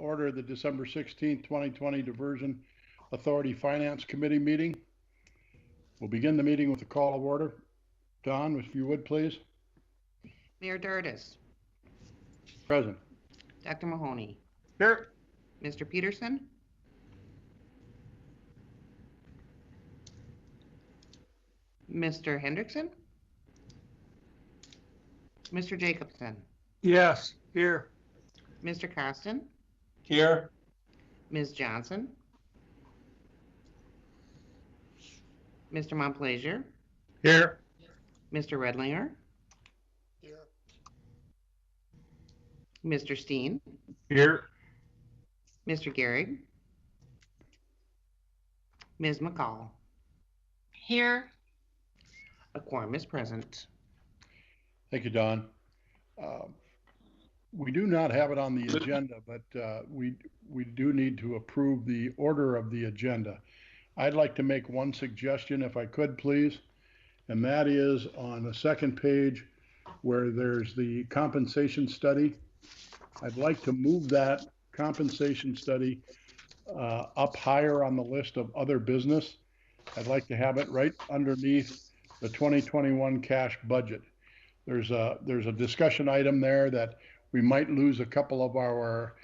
order the December 16th, 2020 Diversion Authority Finance Committee meeting. We'll begin the meeting with a call of order. Don, if you would, please. Mayor Dardis. Present. Dr. Mahoney. Here. Mr. Peterson. Mr. Hendrickson. Mr. Jacobson. Yes, here. Mr. Costin. Here. Ms. Johnson. Mr. Montplaisir. Here. Mr. Redlinger. Here. Mr. Steen. Here. Mr. Gehrig. Ms. McCall. Here. A quorum is present. Thank you, Don. We do not have it on the agenda, but we do need to approve the order of the agenda. I'd like to make one suggestion, if I could, please, and that is on the second page where there's the compensation study. I'd like to move that compensation study up higher on the list of other business. I'd like to have it right underneath the 2021 cash budget. There's a discussion item there that we might lose a couple of our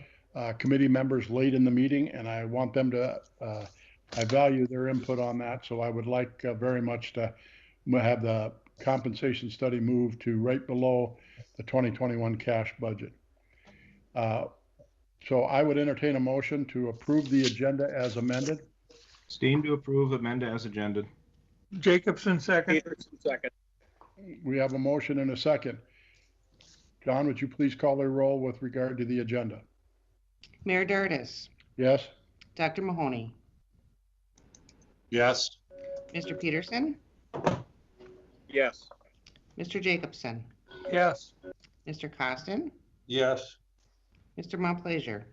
committee members late in the meeting, and I want them to, I value their input on that. So I would like very much to have the compensation study moved to right below the 2021 cash budget. So I would entertain a motion to approve the agenda as amended. Steen to approve, amend as agenda. Jacobson, second. Peterson, second. We have a motion and a second. John, would you please call the roll with regard to the agenda? Mayor Dardis. Yes? Dr. Mahoney. Yes. Mr. Peterson. Yes. Mr. Jacobson. Yes. Mr. Costin. Yes. Mr. Montplaisir.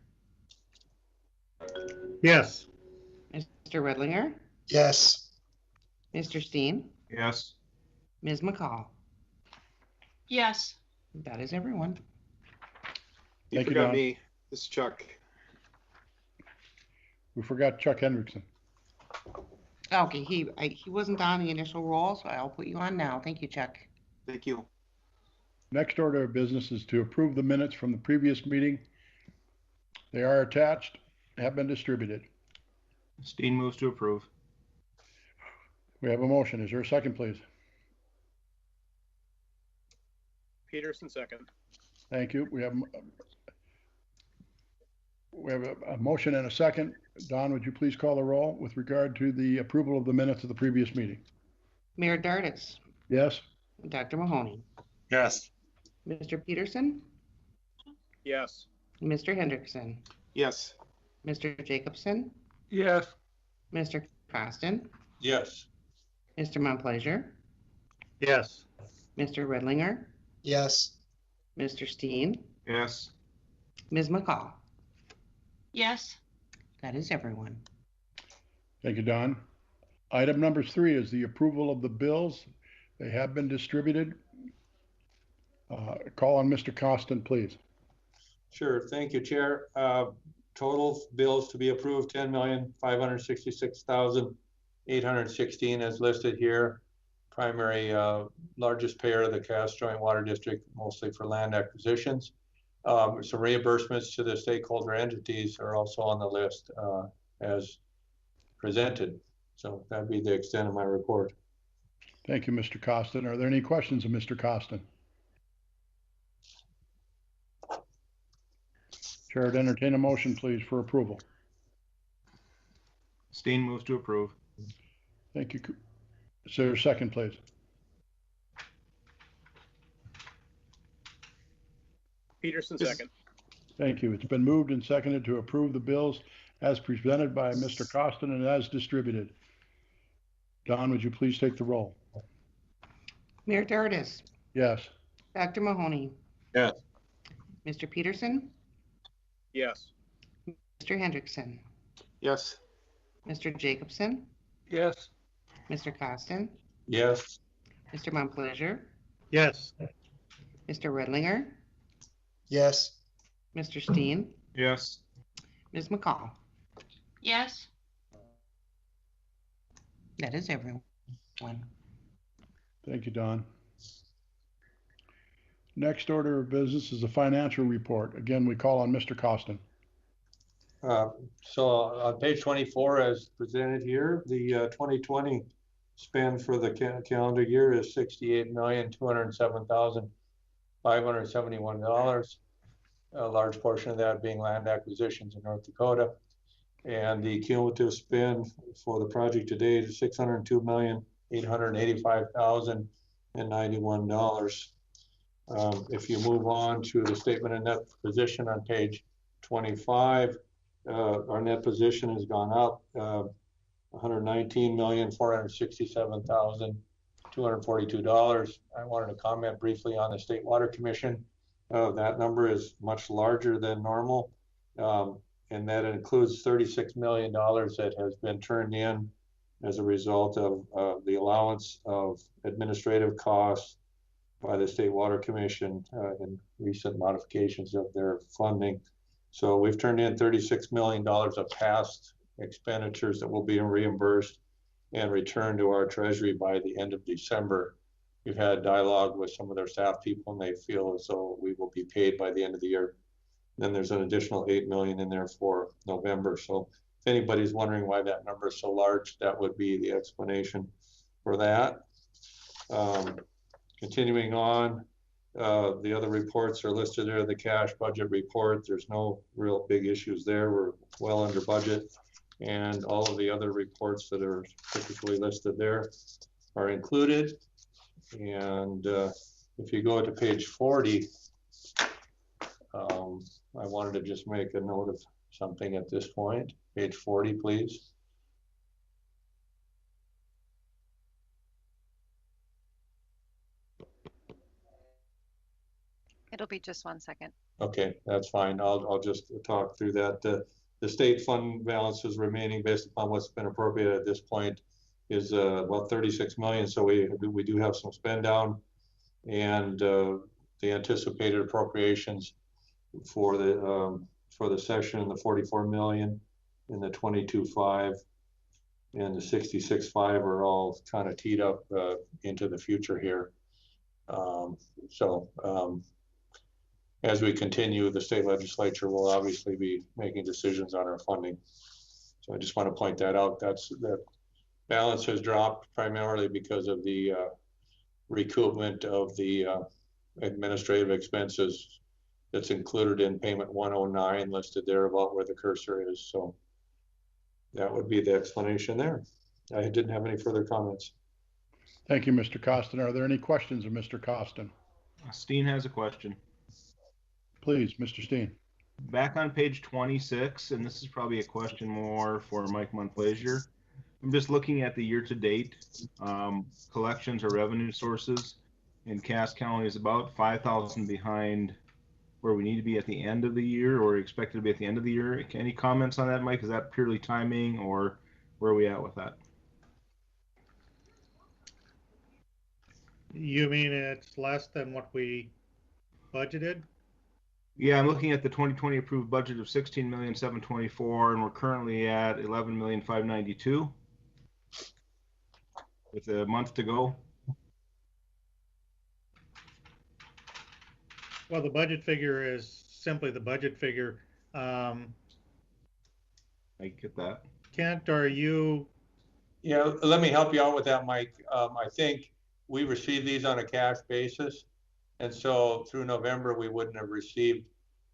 Yes. Mr. Redlinger. Yes. Mr. Steen. Yes. Ms. McCall. Yes. That is everyone. You Thank you, forgot Don. me. This is Chuck. We forgot Chuck Hendrickson. Okay, he wasn't on the initial roll, so I'll put you on now. Thank you, Chuck. Thank you. Next order of business is to approve the minutes from the previous meeting. They are attached, have been distributed. Steen moves to approve. We have a motion. Is there a second, please? Peterson, second. Thank you. We have a motion and a second. Don, would you please call the roll with regard to the approval of the minutes of the previous meeting? Mayor Dardis. Yes? Dr. Mahoney. Yes. Mr. Peterson. Yes. Mr. Hendrickson. Yes. Mr. Jacobson. Yes. Mr. Costin. Yes. Mr. Montplaisir. Yes. Mr. Redlinger. Yes. Mr. Steen. Yes. Ms. McCall. Yes. That is everyone. Thank you, Don. Item number 3 is the approval of the bills. They have been distributed. Call on Mr. Costin, please. Sure. Thank you, Chair. Total bills to be approved, $10,566,816 as listed here. Primary largest payer of the Cass Joint Water District, mostly for land acquisitions. Some reimbursements to the stakeholder entities are also on the list as presented. So that'd be the extent of my report. Thank you, Mr. Costin. Are there any questions of Mr. Costin? Chair would entertain a motion, please, for approval. Steen moves to approve. Thank you. Is there a second, please? Peterson, second. Thank you. It's been moved and seconded to approve the bills as presented by Mr. Costin and as distributed. Don, would you please take the roll? Mayor Dardis. Yes. Dr. Mahoney. Yes. Mr. Peterson. Yes. Mr. Hendrickson. Yes. Mr. Jacobson. Yes. Mr. Costin. Yes. Mr. Montplaisir. Yes. Mr. Redlinger. Yes. Mr. Steen. Yes. Ms. McCall? Yes. That is everyone. Thank you, Don. Next order of business is a financial report. Again, we call on Mr. Costin. So on page 24, as presented here, the 2020 spend for the calendar year is $68,207,571. A large portion of that being land acquisitions in North Dakota. And the cumulative spend for the project to date is $602,885,091. If you move on to the statement of net position on page 25, our net position has gone up $119,467,242. I wanted to comment briefly on the State Water Commission. That number is much larger than normal, and that includes $36 million that has been turned in as a result of the allowance of administrative costs by the State Water Commission in recent modifications of their funding. So we've turned in $36 million of past expenditures that will be reimbursed and returned to our treasury by the end of December. We've had dialogue with some of their staff people, and they feel as though we will be paid by the end of the year. Then there's an additional $8 million in there for November. So if anybody's wondering why that number is so large, that would be the explanation for that. Continuing on, the other reports are listed there. The cash budget report, there's no real big issues there. We're well under budget, and all of the other reports that are typically listed there are included. And if you go to page 40, I wanted to just make a note of something at this point. Page 40, please. It'll be just 1 second. Okay, that's fine. I'll just talk through that. The state fund balances remaining based upon what's been appropriated at this point is about 36 million. So we do have some spend down, and the anticipated appropriations for the session, the 44 million and the 22.5 and the 66.5 are all kind of teed up into the future here. As we continue, the state legislature will obviously be making decisions on our funding. So I just want to point that out. That balance has dropped primarily because of the recoupment of the administrative expenses that's included in payment 109 listed there about where the cursor is. So that would be the explanation there. I didn't have any further comments. Thank you, Mr. Costin. Are there any questions of Mr. Costin? Steen has a question. Please, Mr. Steen. Back on page 26, and this is probably a question more for Mike Montplaisir. I'm just looking at the year-to-date collections or revenue sources, and Cass County is about 5,000 behind where we need to be at the end of the year, or expected to be at the end of the year. Any comments on that, Mike? Is that purely timing, or where are we at with that? You mean it's less than what we budgeted? Yeah, I'm looking at the 2020 approved budget of $16,724,000, and we're currently at $11,592,000 with a month to go. Well, the budget figure is simply the budget figure. I get that. Kent, are you? Yeah, let me help you out with that, Mike. I think we received these on a cash basis. And so through November, we wouldn't have received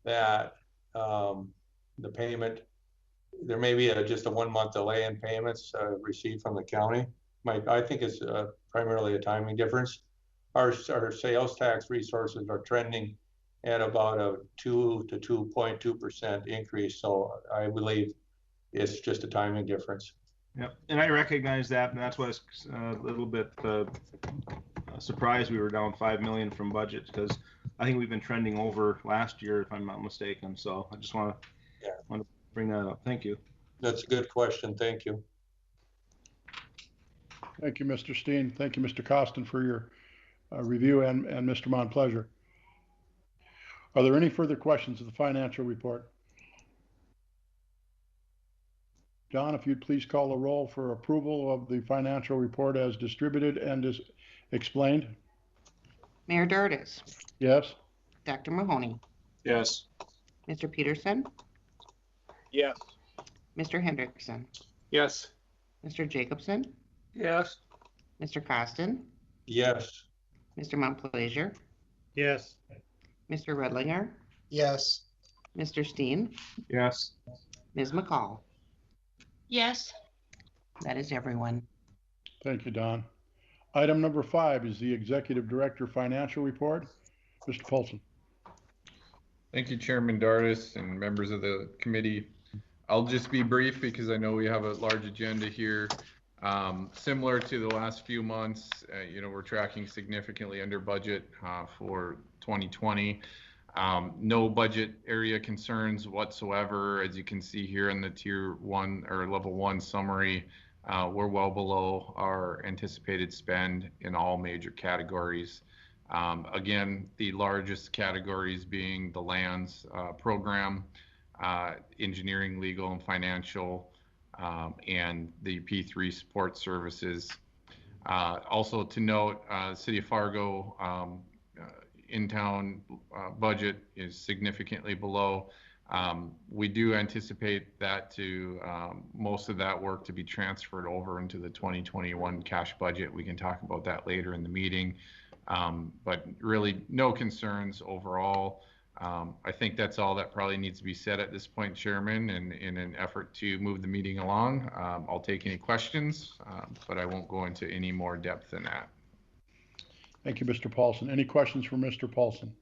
that, the payment. There may be just a 1 month delay in payments received from the county. Mike, I think it's primarily a timing difference. Our sales tax resources are trending at about a 2 to 2.2% increase. So I believe it's just a timing difference. Yep, and I recognize that, and that's why I was a little bit surprised we were down $5 million from budget, because I think we've been trending over last year, if I'm not mistaken. So I just want to bring that up. Thank you. That's a good question. Thank you. Thank you, Mr. Steen. Thank you, Mr. Costin, for your review, and Mr. Montplaisir. Are there any further questions of the financial report? John, if you'd please call the roll for approval of the financial report as distributed and is explained. Mayor Dirtis, Yes? Dr. Mahoney, Yes. Mr. Peterson, Yes. Mr. Hendrickson, Yes. Mr. Jacobson, Yes. Mr. Cont'd, Yes. Mr. Montplaisir, yes, Mr. Redlinger, yes, Mr. Steen, Yes. Ms. McCall. yes, That is everyone. Thank you, Don. Item number 5 is the Executive Director Financial Report. Mr. Paulson. Thank you, Chairman Dardis and members of the committee. I'll just be brief because I know we have a large agenda here. Similar to the last few months, we're tracking significantly under budget for 2020. No budget area concerns whatsoever. As you can see here in the tier 1 or level 1 summary, we're well below our anticipated spend in all major categories. Again, the largest categories being the lands program, engineering, legal, and financial, and the P3 support services. Also to note, City of Fargo in-town budget is significantly below. We do anticipate that most of that work to be transferred over into the 2021 cash budget. We can talk about that later in the meeting. But really no concerns overall. I think that's all that probably needs to be said at this point, Chairman, and in an effort to move the meeting along. I'll take any questions, but I won't go into any more depth than that. Thank you, Mr. Paulson. Any questions for Mr. Paulson?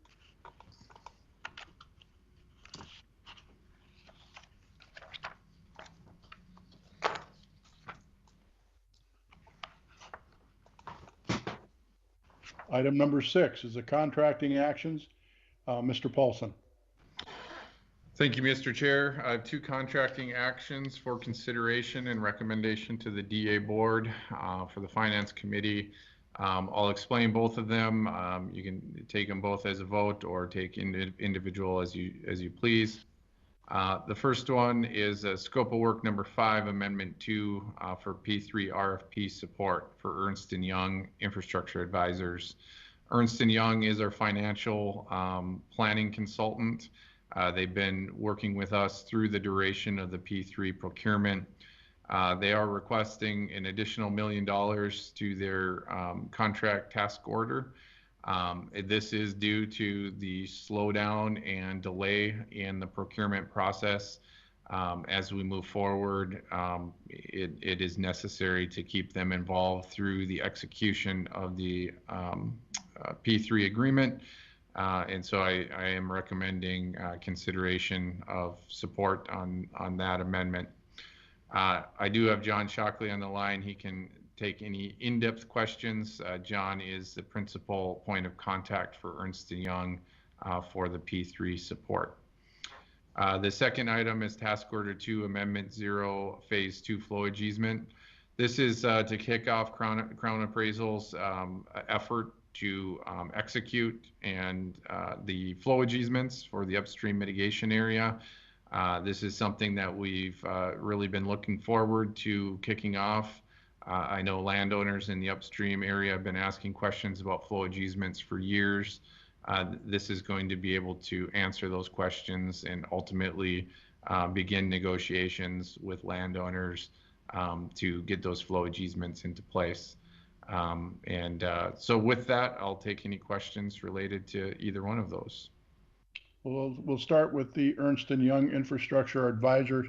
Item number 6 is the contracting actions. Mr. Paulson. Thank you, Mr. Chair. I have 2 contracting actions for consideration and recommendation to the DA board for the Finance Committee. I'll explain both of them. You can take them both as a vote or take individual as you please. The first one is scope of work number 5, amendment 2 for P3 RFP support for Ernst & Young Infrastructure Advisors. Ernst & Young is our financial planning consultant. They've been working with us through the duration of the P3 procurement. They are requesting an additional $1 million to their contract task order. This is due to the slowdown and delay in the procurement process. As we move forward, it is necessary to keep them involved through the execution of the P3 agreement. And so I am recommending consideration of support on that amendment. I do have John Shockley on the line. He can take any in-depth questions. John is the principal point of contact for Ernst & Young for the P3 support. The second item is Task Order 2, Amendment 0, Phase 2 Flowage Easement. This is to kick off Crown Appraisal's effort to execute and the flowage easements for the upstream mitigation area. This is something that we've really been looking forward to kicking off. I know landowners in the upstream area have been asking questions about flowage easements for years. This is going to be able to answer those questions and ultimately begin negotiations with landowners to get those flowage easements into place. So with that, I'll take any questions related to either one of those. We'll start with the Ernst & Young Infrastructure Advisors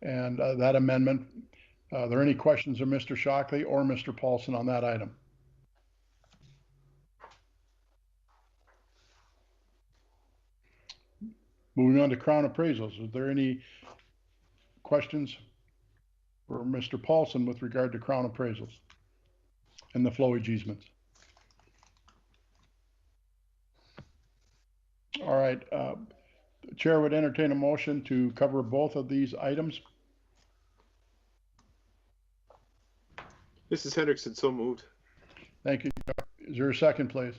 and that amendment. Are there any questions of Mr. Shockley or Mr. Paulson on that item? Moving on to Crown Appraisals, is there any questions for Mr. Paulson with regard to Crown Appraisals and the flowage easements? All right, the chair would entertain a motion to cover both of these items. This is Hendrickson, so moved. Thank you. Is there a second, please?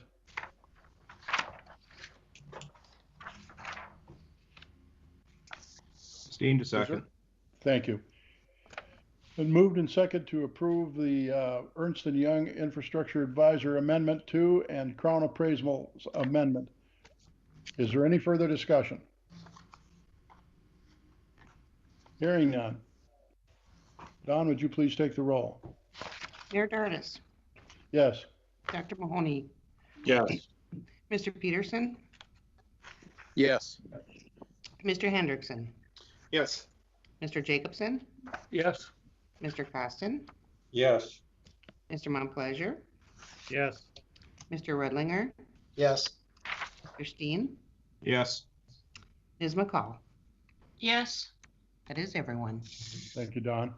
Steen to second. Thank you. Been moved and second to approve the Ernst & Young Infrastructure Advisor Amendment 2 and Crown Appraisal Amendment. Is there any further discussion? Hearing none. Don, would you please take the roll? Mayor Dardis, Yes. Dr. Mahoney, Yes. Mr. Peterson, Yes. Mr. Hendrickson, Yes. Mr. Jacobson, Yes. Mr. Costin, Yes. Mr. Montplaisir, Yes. Mr. Redlinger, Yes. Mr. Steen, Yes. Ms. McCall. Yes. That is everyone. Thank you, Don.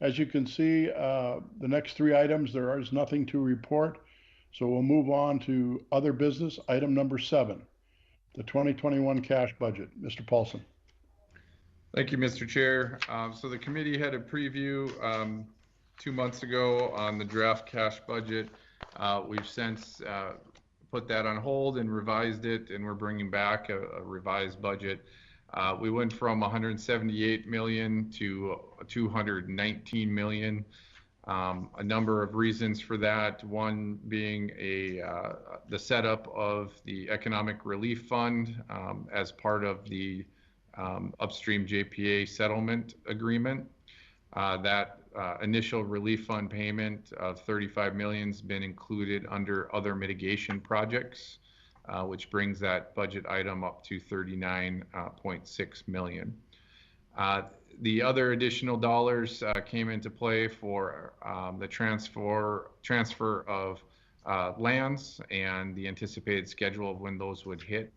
As you can see, the next three items, there is nothing to report. So we'll move on to other business. Item number 7, the 2021 cash budget. Mr. Paulson. Thank you, Mr. Chair. So the committee had a preview 2 months ago on the draft cash budget. We've since put that on hold and revised it, and we're bringing back a revised budget. We went from 178 million to 219 million. A number of reasons for that. One being the setup of the Economic Relief Fund as part of the upstream JPA settlement agreement. That initial relief fund payment of 35 million has been included under other mitigation projects, which brings that budget item up to 39.6 million. The other additional dollars came into play for the transfer of lands and the anticipated schedule of when those would hit.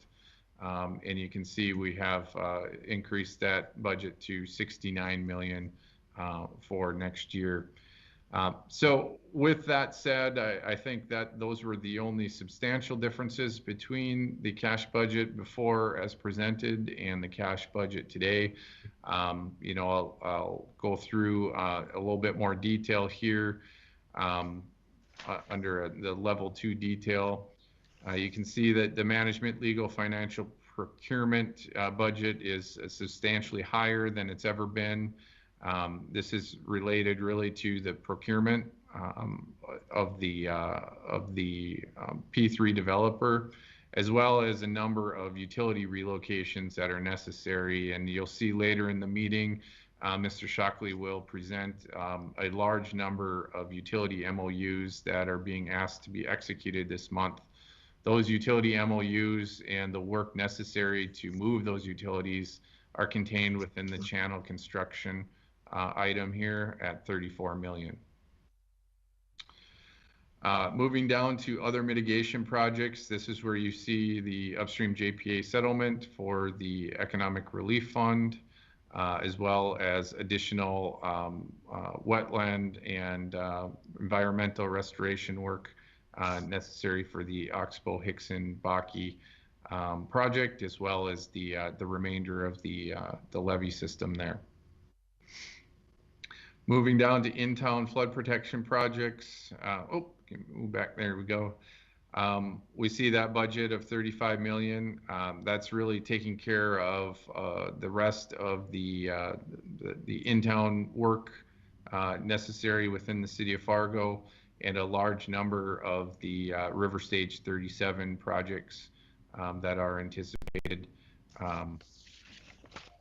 And you can see we have increased that budget to 69 million for next year. So with that said, I think that those were the only substantial differences between the cash budget before as presented and the cash budget today. I'll go through a little bit more detail here under the level 2 detail. You can see that the management, legal, financial, procurement budget is substantially higher than it's ever been. This is related really to the procurement of the P3 developer, as well as a number of utility relocations that are necessary. And you'll see later in the meeting, Mr. Shockley will present a large number of utility MOUs that are being asked to be executed this month. Those utility MOUs and the work necessary to move those utilities are contained within the channel construction item here at 34 million. Moving down to other mitigation projects, this is where you see the upstream JPA settlement for the Economic Relief Fund, as well as additional wetland and environmental restoration work necessary for the Oxbow Hickson Baki project, as well as the remainder of the levee system there. Moving down to in-town flood protection projects. Move back, there we go. We see that budget of 35 million. That's really taking care of the rest of the in-town work necessary within the city of Fargo, and a large number of the River Stage 37 projects that are anticipated.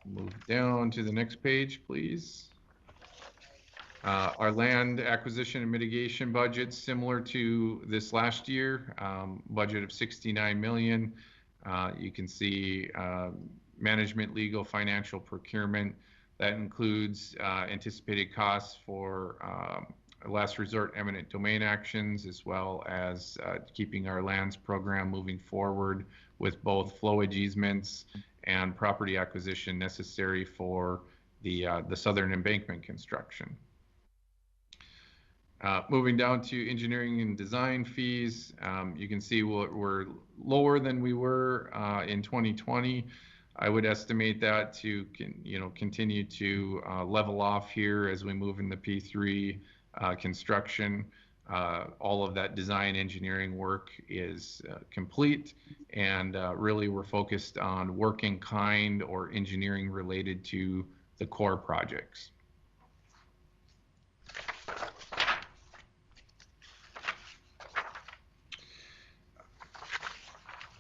Move down to the next page, please. Our land acquisition and mitigation budget, similar to this last year, budget of 69 million. You can see management, legal, financial, procurement. That includes anticipated costs for last resort eminent domain actions, as well as keeping our lands program moving forward with both flowage easements and property acquisition necessary for the southern embankment construction. Moving down to engineering and design fees, you can see we're lower than we were in 2020. I would estimate that to continue to level off here as we move into P3 construction. All of that design engineering work is complete, and really we're focused on work in kind or engineering related to the core projects.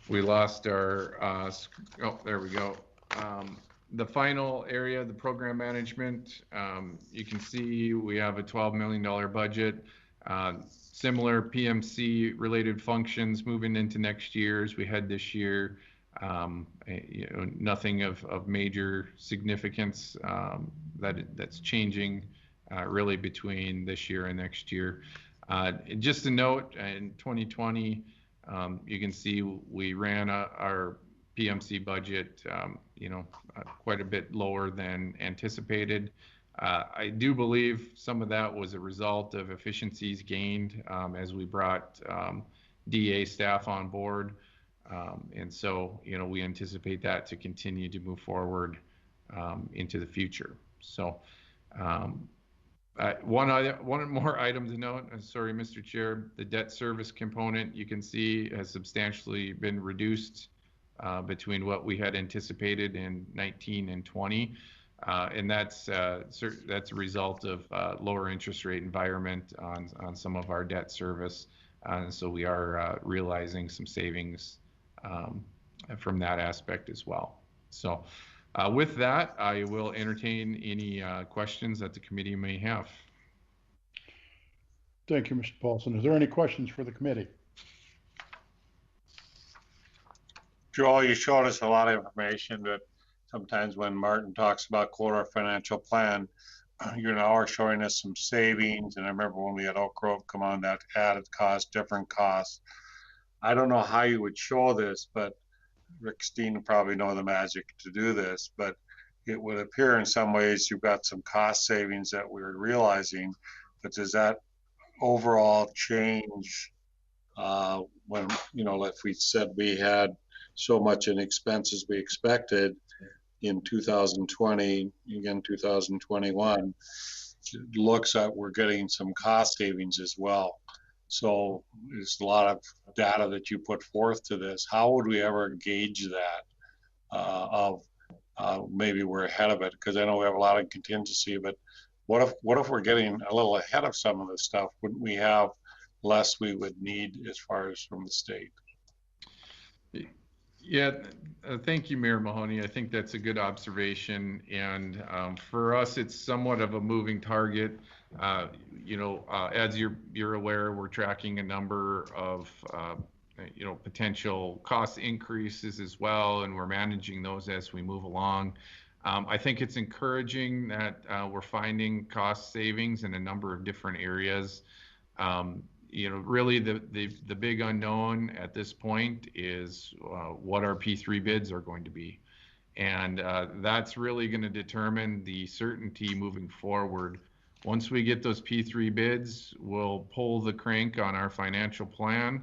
we lost our, oh, there we go. The final area, the program management, you can see we have a $12 million budget. Similar PMC related functions moving into next year as we head this year. Nothing of major significance that's changing really between this year and next year. Just a note, in 2020, you can see we ran our PMC budget, quite a bit lower than anticipated. I do believe some of that was a result of efficiencies gained as we brought DA staff on board. And so, we anticipate that to continue to move forward into the future. So, one more item to note, sorry, Mr. Chair, the debt service component you can see has substantially been reduced between what we had anticipated in 19 and 20. And that's a result of lower interest rate environment on some of our debt service. And so we are realizing some savings from that aspect as well. So with that, I will entertain any questions that the committee may have. Thank you, Mr. Paulson. Is there any questions for the committee? Joel, you showed us a lot of information, but sometimes when Martin talks about quarter financial plan, you now are showing us some savings. And I remember when we had Oak Grove come on, that added cost, different costs. I don't know how you would show this, but Rick Steen probably know the magic to do this, but it would appear in some ways you've got some cost savings that we're realizing, but does that overall change when, if we said we had so much in expenses we expected in 2020, again, 2021, it looks like we're getting some cost savings as well. So there's a lot of data that you put forth to this. How would we ever gauge that maybe we're ahead of it? Because I know we have a lot of contingency, but what if we're getting a little ahead of some of this stuff? Wouldn't we have less we would need as far as from the state? Yeah, thank you, Mayor Mahoney. I think that's a good observation. And for us, it's somewhat of a moving target. As you're aware, we're tracking a number of potential cost increases as well, and we're managing those as we move along. I think it's encouraging that we're finding cost savings in a number of different areas. Really the big unknown at this point is what our P3 bids are going to be. And that's really going to determine the certainty moving forward. Once we get those P3 bids, we'll pull the crank on our financial plan,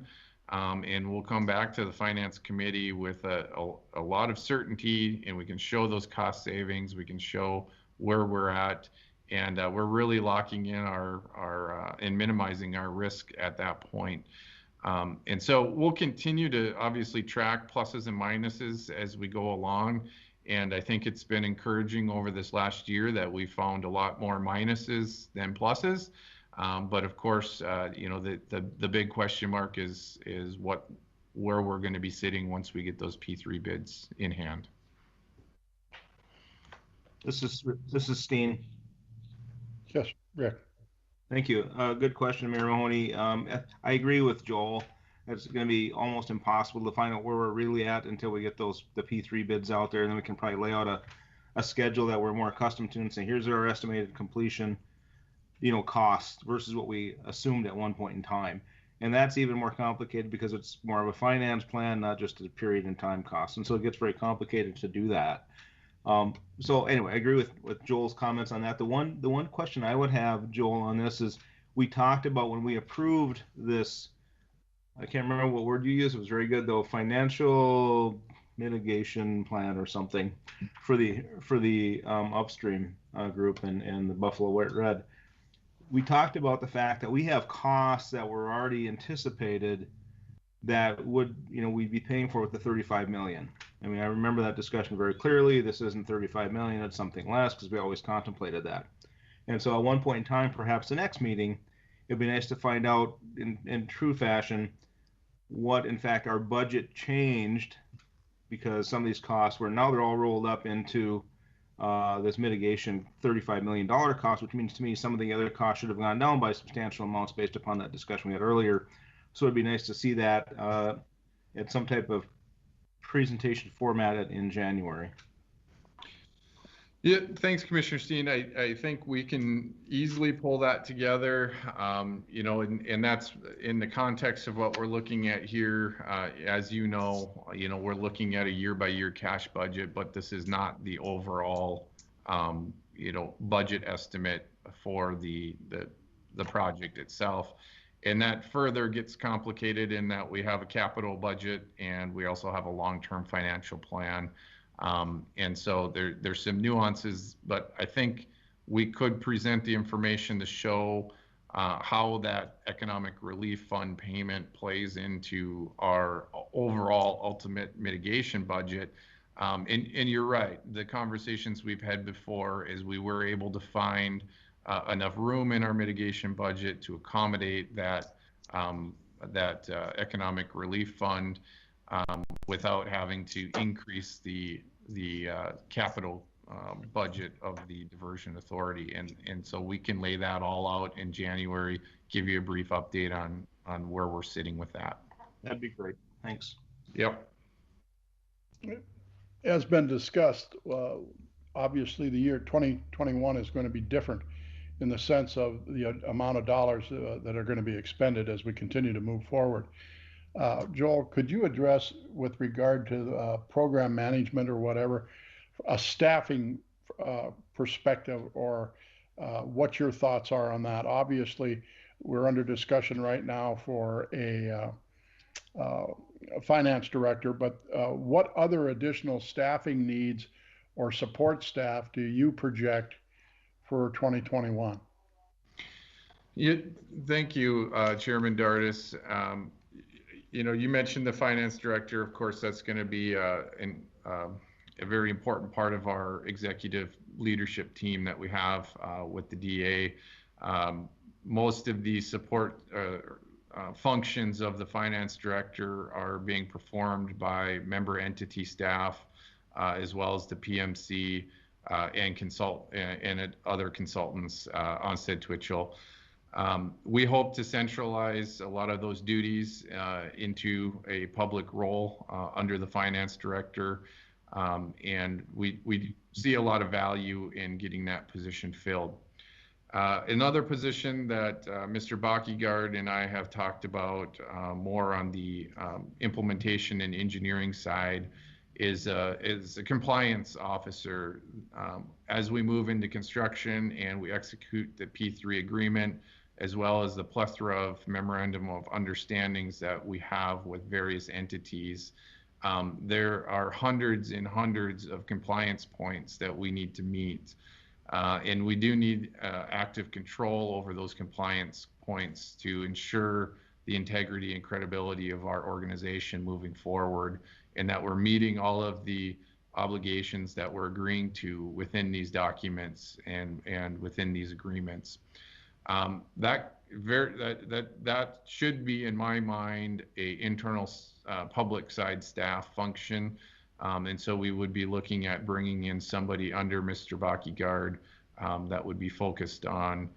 and we'll come back to the Finance Committee with a lot of certainty, and we can show those cost savings, we can show where we're at, and we're really locking in our and minimizing our risk at that point. And so we'll continue to obviously track pluses and minuses as we go along. And I think it's been encouraging over this last year that we found a lot more minuses than pluses. But of course, the big question mark is where we're going to be sitting once we get those P3 bids in hand. This is Steen. Yes, Rick. Thank you. Good question, Mayor Mahoney. I agree with Joel. It's going to be almost impossible to find out where we're really at until we get the P3 bids out there, and then we can probably lay out a schedule that we're more accustomed to and say, here's our estimated completion, cost versus what we assumed at one point in time. And that's even more complicated because it's more of a finance plan, not just a period in time cost. And so it gets very complicated to do that. So anyway, I agree with Joel's comments on that. The one question I would have, Joel, on this is we talked about when we approved this, I can't remember what word you used. It was very good though. Financial mitigation plan or something for the upstream group and the Buffalo White Red. We talked about the fact that we have costs that were already anticipated that would, we'd be paying for with the 35 million. I mean, I remember that discussion very clearly. This isn't 35 million, it's something less because we always contemplated that. And so at one point in time, perhaps the next meeting, it'd be nice to find out in true fashion, what in fact our budget changed because some of these costs were now they're all rolled up into this mitigation $35 million cost, which means to me some of the other costs should have gone down by substantial amounts based upon that discussion we had earlier. So it'd be nice to see that at some type of presentation format in January. Yeah, thanks, Commissioner Steen. I think we can easily pull that together, you know, and that's in the context of what we're looking at here. As you know, we're looking at a year-by-year cash budget, but this is not the overall, you know, budget estimate for the project itself. And that further gets complicated in that we have a capital budget and we also have a long-term financial plan. And so there's some nuances, but I think we could present the information to show how that economic relief fund payment plays into our overall ultimate mitigation budget. And you're right, the conversations we've had before is we were able to find enough room in our mitigation budget to accommodate that economic relief fund without having to increase the capital budget of the diversion authority, and so we can lay that all out in January, give you a brief update on where we're sitting with that. That'd be great. Thanks. Yep. As been discussed, obviously the year 2021 is going to be different in the sense of the amount of dollars that are going to be expended as we continue to move forward. Joel, could you address with regard to program management or whatever, a staffing perspective, or what your thoughts are on that? Obviously, we're under discussion right now for a finance director, but what other additional staffing needs or support staff do you project for 2021? Yeah, thank you, Chairman Dardis. You know, you mentioned the finance director. Of course, that's going to be a very important part of our executive leadership team that we have with the DA. Most of the support functions of the finance director are being performed by member entity staff, as well as the PMC and other consultants, Onstead Twitchell. We hope to centralize a lot of those duties into a public role under the finance director, and we see a lot of value in getting that position filled. Another position that Mr. Bakigard and I have talked about more on the implementation and engineering side is a compliance officer. As we move into construction and we execute the P3 agreement, as well as the plethora of memorandum of understandings that we have with various entities, there are hundreds and hundreds of compliance points that we need to meet. And we do need active control over those compliance points to ensure the integrity and credibility of our organization moving forward, and that we're meeting all of the obligations that we're agreeing to within these documents and within these agreements. That should be, in my mind, a internal public side staff function. And so we would be looking at bringing in somebody under Mr. Bakigard that would be focused on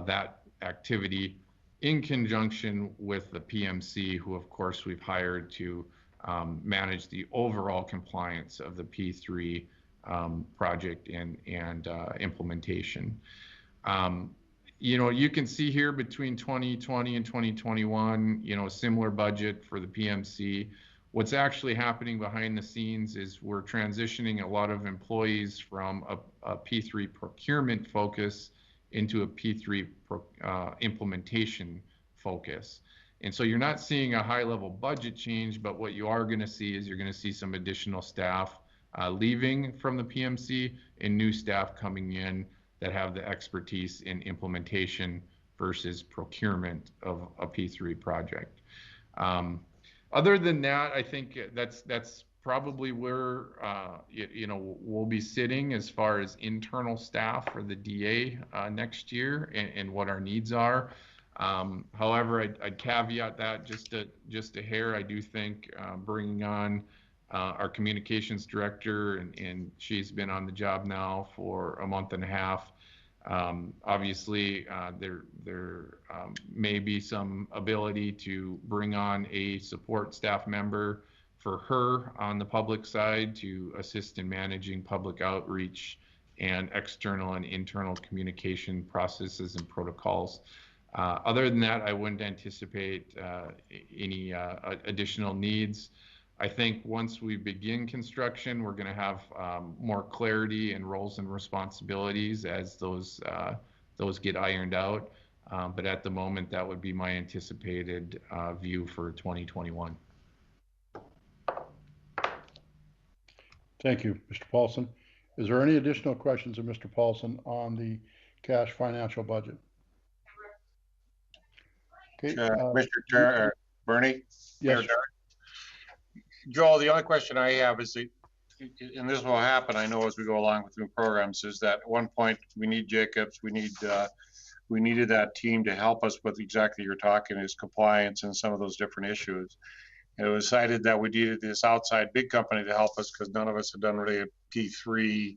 that activity in conjunction with the PMC, who of course we've hired to manage the overall compliance of the P3 project and implementation. You know, you can see here between 2020 and 2021, you know, a similar budget for the PMC. What's actually happening behind the scenes is we're transitioning a lot of employees from a P3 procurement focus into a P3 implementation focus. And so you're not seeing a high level budget change, but what you are going to see is you're going to see some additional staff leaving from the PMC and new staff coming in that have the expertise in implementation versus procurement of a P3 project. Other than that, I think that's probably where you know, we'll be sitting as far as internal staff for the DA next year and what our needs are. However, I'd caveat that just a hair. I do think bringing on our communications director, and she's been on the job now for a month and a half. Obviously, there may be some ability to bring on a support staff member for her on the public side to assist in managing public outreach and external and internal communication processes and protocols. Other than that, I wouldn't anticipate any additional needs. I think once we begin construction, we're going to have more clarity in roles and responsibilities as those get ironed out. But at the moment, that would be my anticipated view for 2021. Thank you, Mr. Paulson. Is there any additional questions of Mr. Paulson on the cash financial budget? Okay, Mr. Chair, Bernie? Yes. Joel, the only question I have is, and this will happen, I know, as we go along with new programs, is that at one point we need Jacobs, we needed that team to help us with exactly you're talking is compliance and some of those different issues. And it was cited that we needed this outside big company to help us because none of us had done really a P3,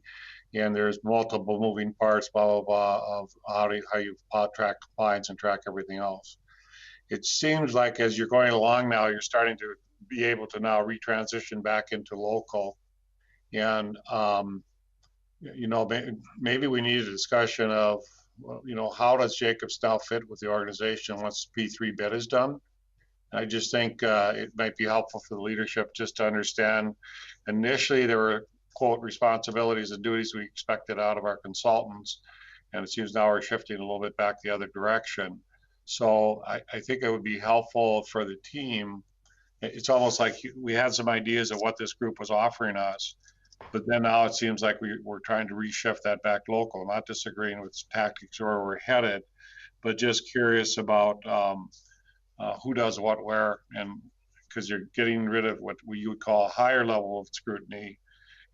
and there's multiple moving parts, blah, blah, blah, of how you track compliance and track everything else. It seems like as you're going along now, you're starting to be able to now retransition back into local. And, you know, maybe we need a discussion of, well, you know, how does Jacobs now fit with the organization once P3 bid is done? I just think it might be helpful for the leadership just to understand. Initially, there were, quote, responsibilities and duties we expected out of our consultants. And it seems now we're shifting a little bit back the other direction. So I think it would be helpful for the team. It's almost like we had some ideas of what this group was offering us, but then now it seems like we're trying to reshift that back local, not disagreeing with tactics or where we're headed, but just curious about who does what where, and because you're getting rid of what you would call a higher level of scrutiny,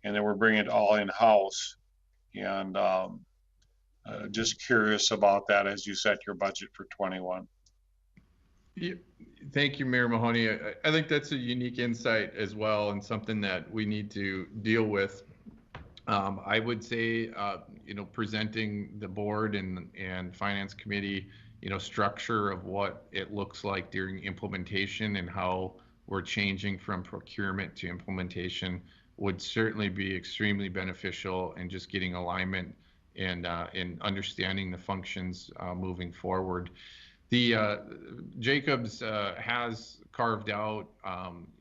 and then we're bringing it all in-house. And just curious about that as you set your budget for 21. Yeah, thank you, Mayor Mahoney. I think that's a unique insight as well, and something that we need to deal with. I would say, you know, presenting the board and finance committee, you know, structure of what it looks like during implementation and how we're changing from procurement to implementation would certainly be extremely beneficial, and just getting alignment and understanding the functions moving forward. The Jacobs has carved out,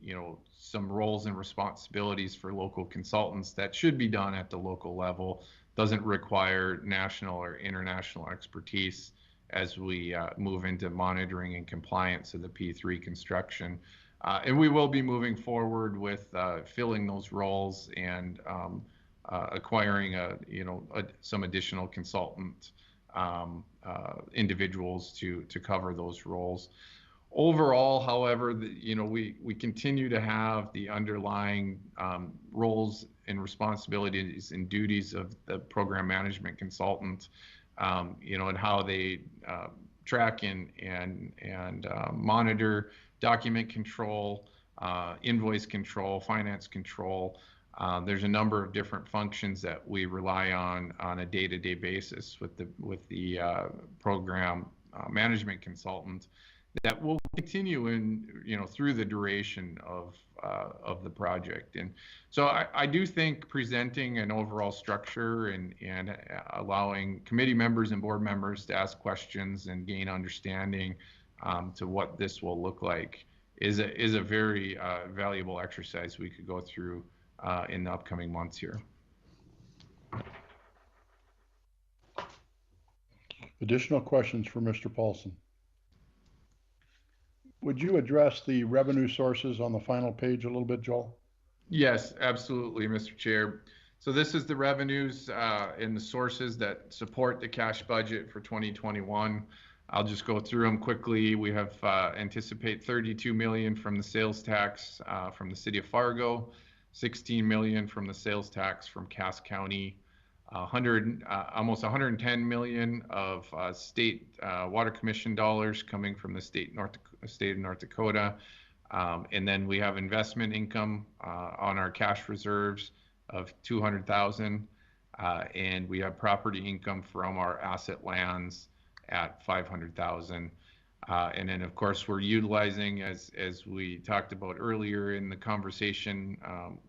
you know, some roles and responsibilities for local consultants that should be done at the local level. Doesn't require national or international expertise as we move into monitoring and compliance of the P3 construction. And we will be moving forward with filling those roles and acquiring some additional consultant individuals to cover those roles. Overall, however, you know, we continue to have the underlying roles and responsibilities and duties of the program management consultant, you know, and how they track and monitor document control, invoice control, finance control. There's a number of different functions that we rely on a day-to-day basis with the program management consultant that will continue through the duration of the project. And so I do think presenting an overall structure and allowing committee members and board members to ask questions and gain understanding to what this will look like is a very valuable exercise we could go through in the upcoming months here. Additional questions for Mr. Paulson? Would you address the revenue sources on the final page a little bit, Joel? Yes, absolutely, Mr. Chair. So this is the revenues and the sources that support the cash budget for 2021. I'll just go through them quickly. We have anticipate $32 million from the sales tax from the city of Fargo, $16 million from the sales tax from Cass County, almost 110 million of state water commission dollars coming from the state of North Dakota. And then we have investment income on our cash reserves of 200,000. And we have property income from our asset lands at 500,000. And then, of course, we're utilizing, as we talked about earlier in the conversation,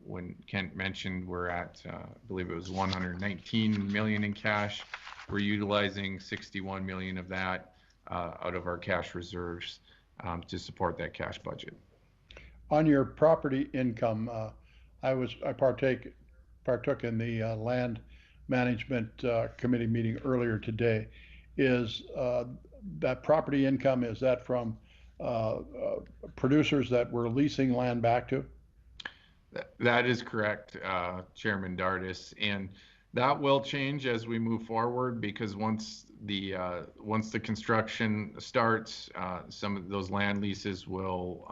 when Kent mentioned we're at, I believe it was 119 million in cash. We're utilizing 61 million of that out of our cash reserves to support that cash budget. On your property income, I partook in the land management committee meeting earlier today. Is that property income, is that from producers that we're leasing land back to? That is correct, Chairman Dardis, and that will change as we move forward, because once the construction starts, some of those land leases will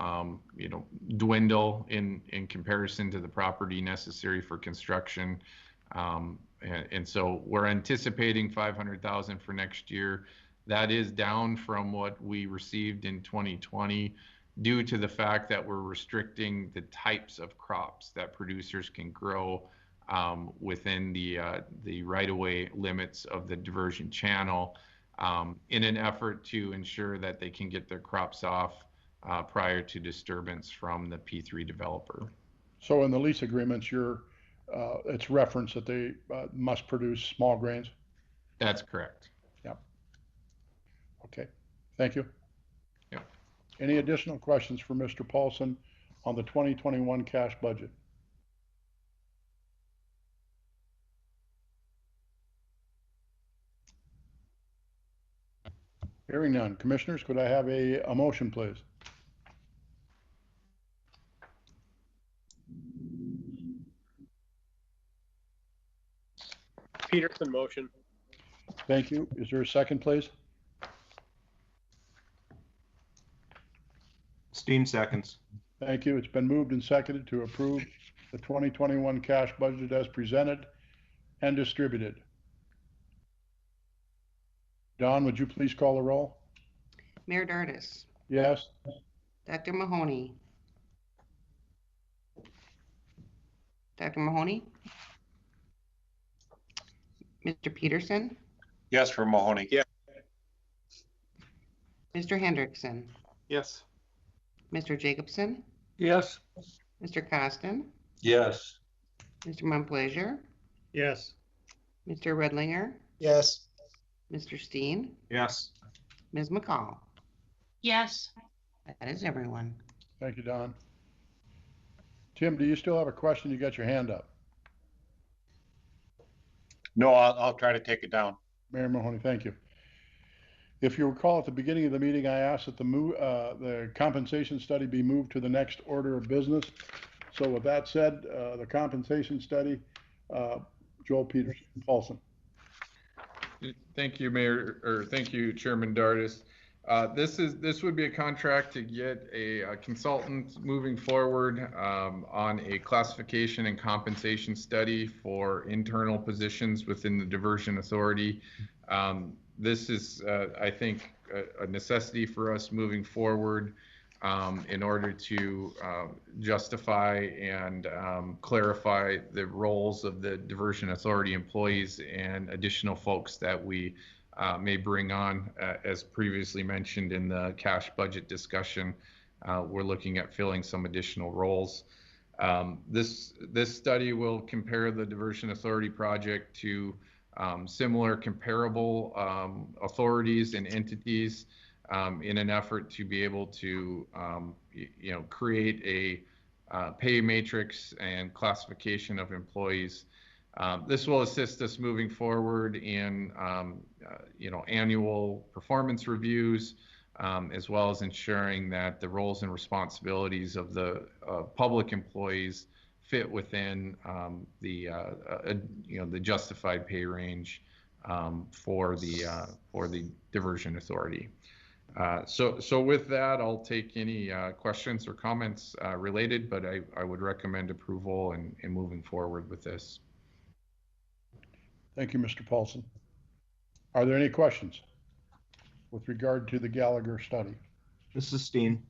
dwindle in comparison to the property necessary for construction. And so we're anticipating 500,000 for next year. That is down from what we received in 2020 due to the fact that we're restricting the types of crops that producers can grow within the right-of-way limits of the diversion channel in an effort to ensure that they can get their crops off prior to disturbance from the P3 developer. So in the lease agreements, it's referenced that they must produce small grains? That's correct. Yep. Okay, thank you. Yep. Any additional questions for Mr. Paulson on the 2021 cash budget? Hearing none. Commissioners, could I have a motion, please? Peterson motion. Thank you. Is there a second, please? Steen seconds. Thank you. It's been moved and seconded to approve the 2021 cash budget as presented and distributed. Don, would you please call the roll? Mayor Dardis, Yes. Dr. Mahoney. Dr. Mahoney? Mr. Peterson? Yes, for Mahoney. Yeah. Mr. Hendrickson? Yes. Mr. Jacobson? Yes. Mr. Cont'd? Yes. Mr. Montplaisir? Yes. Mr. Redlinger? Yes. Mr. Steen? Yes. Ms. McCall? Yes. That is everyone. Thank you, Don. Tim, do you still have a question? You got your hand up. No, I'll try to take it down. Mayor Mahoney, thank you. If you recall, at the beginning of the meeting, I asked that the compensation study be moved to the next order of business. So with that said, the compensation study, Joel Paulson. Thank you, Mayor, or thank you, Chairman Dardis. This would be a contract to get a consultant moving forward on a classification and compensation study for internal positions within the Diversion Authority. This is, I think, a necessity for us moving forward in order to justify and clarify the roles of the Diversion Authority employees and additional folks that we may bring on. As previously mentioned in the cash budget discussion, we're looking at filling some additional roles. This study will compare the Diversion Authority project to similar comparable authorities and entities in an effort to be able to create a pay matrix and classification of employees. This will assist us moving forward in annual performance reviews, as well as ensuring that the roles and responsibilities of the public employees fit within the justified pay range for the Diversion Authority. So with that, I'll take any questions or comments related, but I would recommend approval and moving forward with this. Thank you, Mr. Paulson. Are there any questions with regard to the Gallagher study? This is Steen.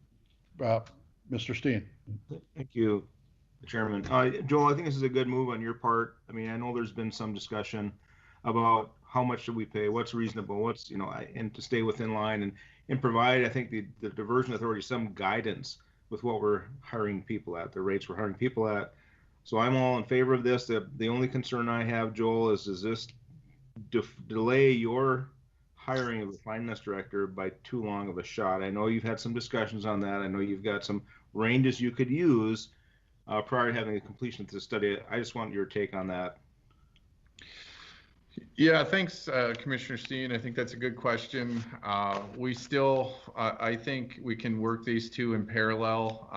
Mr. Steen? Thank you, Chairman. Joel, I think this is a good move on your part. I mean, I know there's been some discussion about how much should we pay, what's reasonable, what's, you know, and to stay within line and provide, I think, the diversion authority some guidance with what we're hiring people at, the rates we're hiring people at. So I'm all in favor of this. The only concern I have, Joel, is this delay your hiring of a finance director by too long of a shot? I know you've had some discussions on that. I know you've got some ranges you could use prior to having a completion of the study. I just want your take on that. Yeah, thanks, Commissioner Steen. I think that's a good question. We still, I think we can work these two in parallel.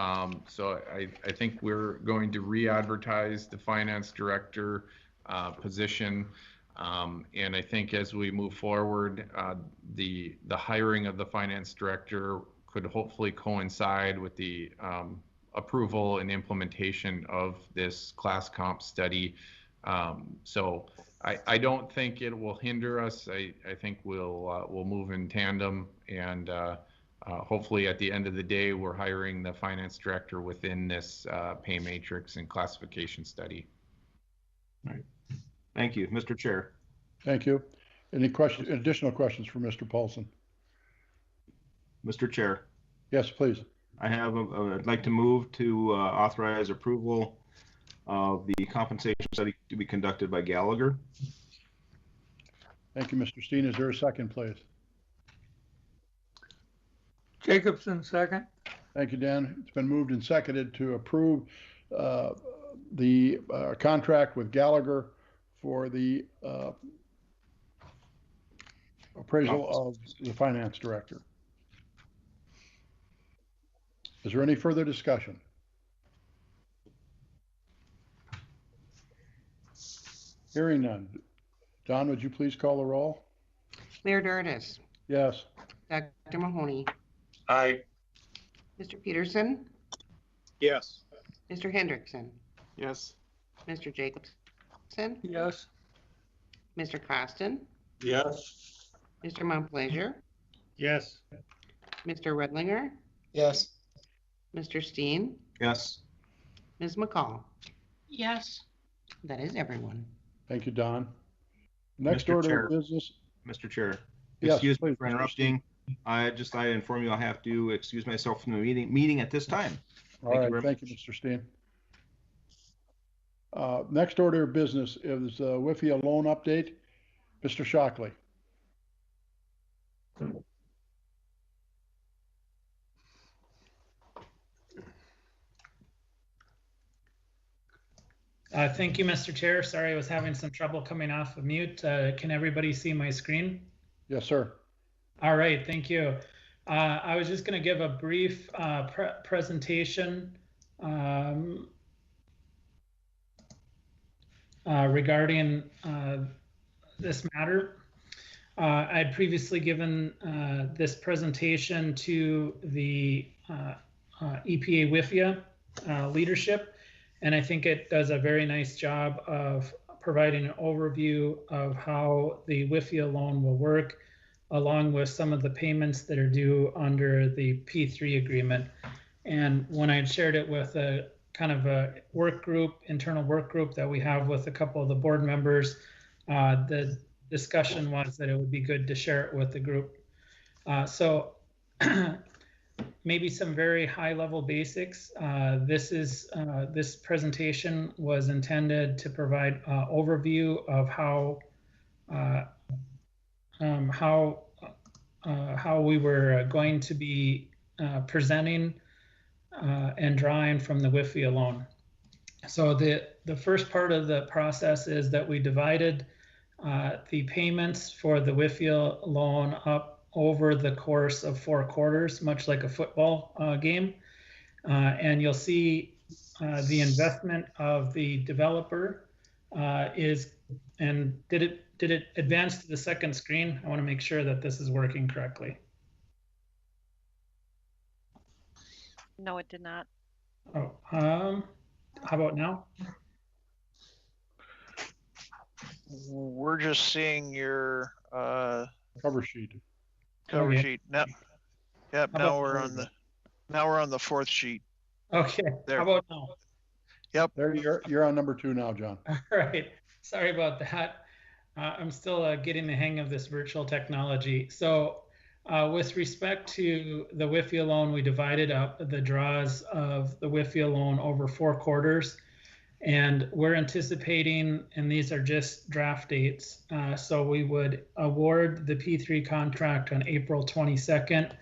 So I think we're going to re-advertise the finance director position. And I think as we move forward, the hiring of the finance director could hopefully coincide with the approval and implementation of this class comp study. So I don't think it will hinder us. I think we'll move in tandem, and hopefully at the end of the day, we're hiring the finance director within this pay matrix and classification study. All right. Thank you, Mr. Chair. Thank you. Any additional questions for Mr. Paulson? Mr. Chair. Yes, please. I'd like to move to authorize approval of the compensation study to be conducted by Gallagher. Thank you, Mr. Steen. Is there a second, please? Jacobson, second. Thank you, Dan. It's been moved and seconded to approve the contract with Gallagher for the appraisal of the finance director. Is there any further discussion? Hearing none. Don, would you please call the roll? Mayor Dardis, Yes. Dr. Mahoney, Aye. Mr. Peterson, Yes. Mr. Hendrickson, Yes. Mr. Jacobson, Yes. Mr. Costin, Yes. Mr. Montplaisir, Yes. Mr. Redlinger, Yes. Mr. Steen, Yes. Ms. McCall. Yes. That is everyone. Thank you, Don. Next Mr. order Chair. of business. Mr. Chair. Yes, Excuse me please, for Mr. interrupting. I inform you I'll have to excuse myself from the meeting at this time. All right, thank you, Mr. Steen. Next order of business is WIFIA loan update. Mr. Shockley. Thank you, Mr. Chair. Sorry, I was having some trouble coming off of mute. Can everybody see my screen? Yes, sir. All right, thank you. I was just going to give a brief presentation regarding this matter. I'd previously given this presentation to the EPA WIFIA leadership, and I think it does a very nice job of providing an overview of how the WIFIA loan will work, along with some of the payments that are due under the P3 agreement. And when I shared it with a kind of a work group, internal work group that we have with a couple of the board members, the discussion was that it would be good to share it with the group. So maybe some very high level basics. This presentation was intended to provide overview of how we were going to be presenting and drawing from the WIFIA loan. So the first part of the process is that we divided the payments for the WIFIA loan up over the course of 4 quarters, much like a football game. And you'll see the investment of the developer is, and did it advance to the second screen? I want to make sure that this is working correctly. No, it did not. Oh, how about now? We're just seeing your Cover sheet. cover Okay. sheet. Now, yep, How now about- we're on the now we're on the fourth sheet. Okay, There. how about now? Yep. There, you're on number 2 now, John. All right, sorry about that. I'm still getting the hang of this virtual technology. So with respect to the WIFIA loan, we divided up the draws of the WIFIA loan over 4 quarters. And we're anticipating, and these are just draft dates, so we would award the P3 contract on April 22nd,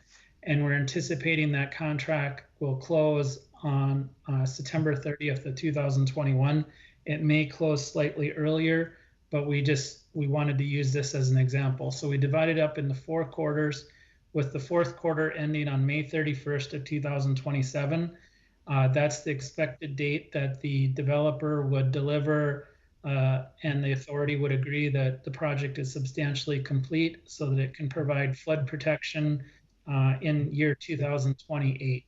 and we're anticipating that contract will close on September 30th of 2021. It may close slightly earlier, but we wanted to use this as an example. So we divided up into 4 quarters, with the 4th quarter ending on May 31st of 2027. That's the expected date that the developer would deliver, and the authority would agree that the project is substantially complete so that it can provide flood protection in year 2028.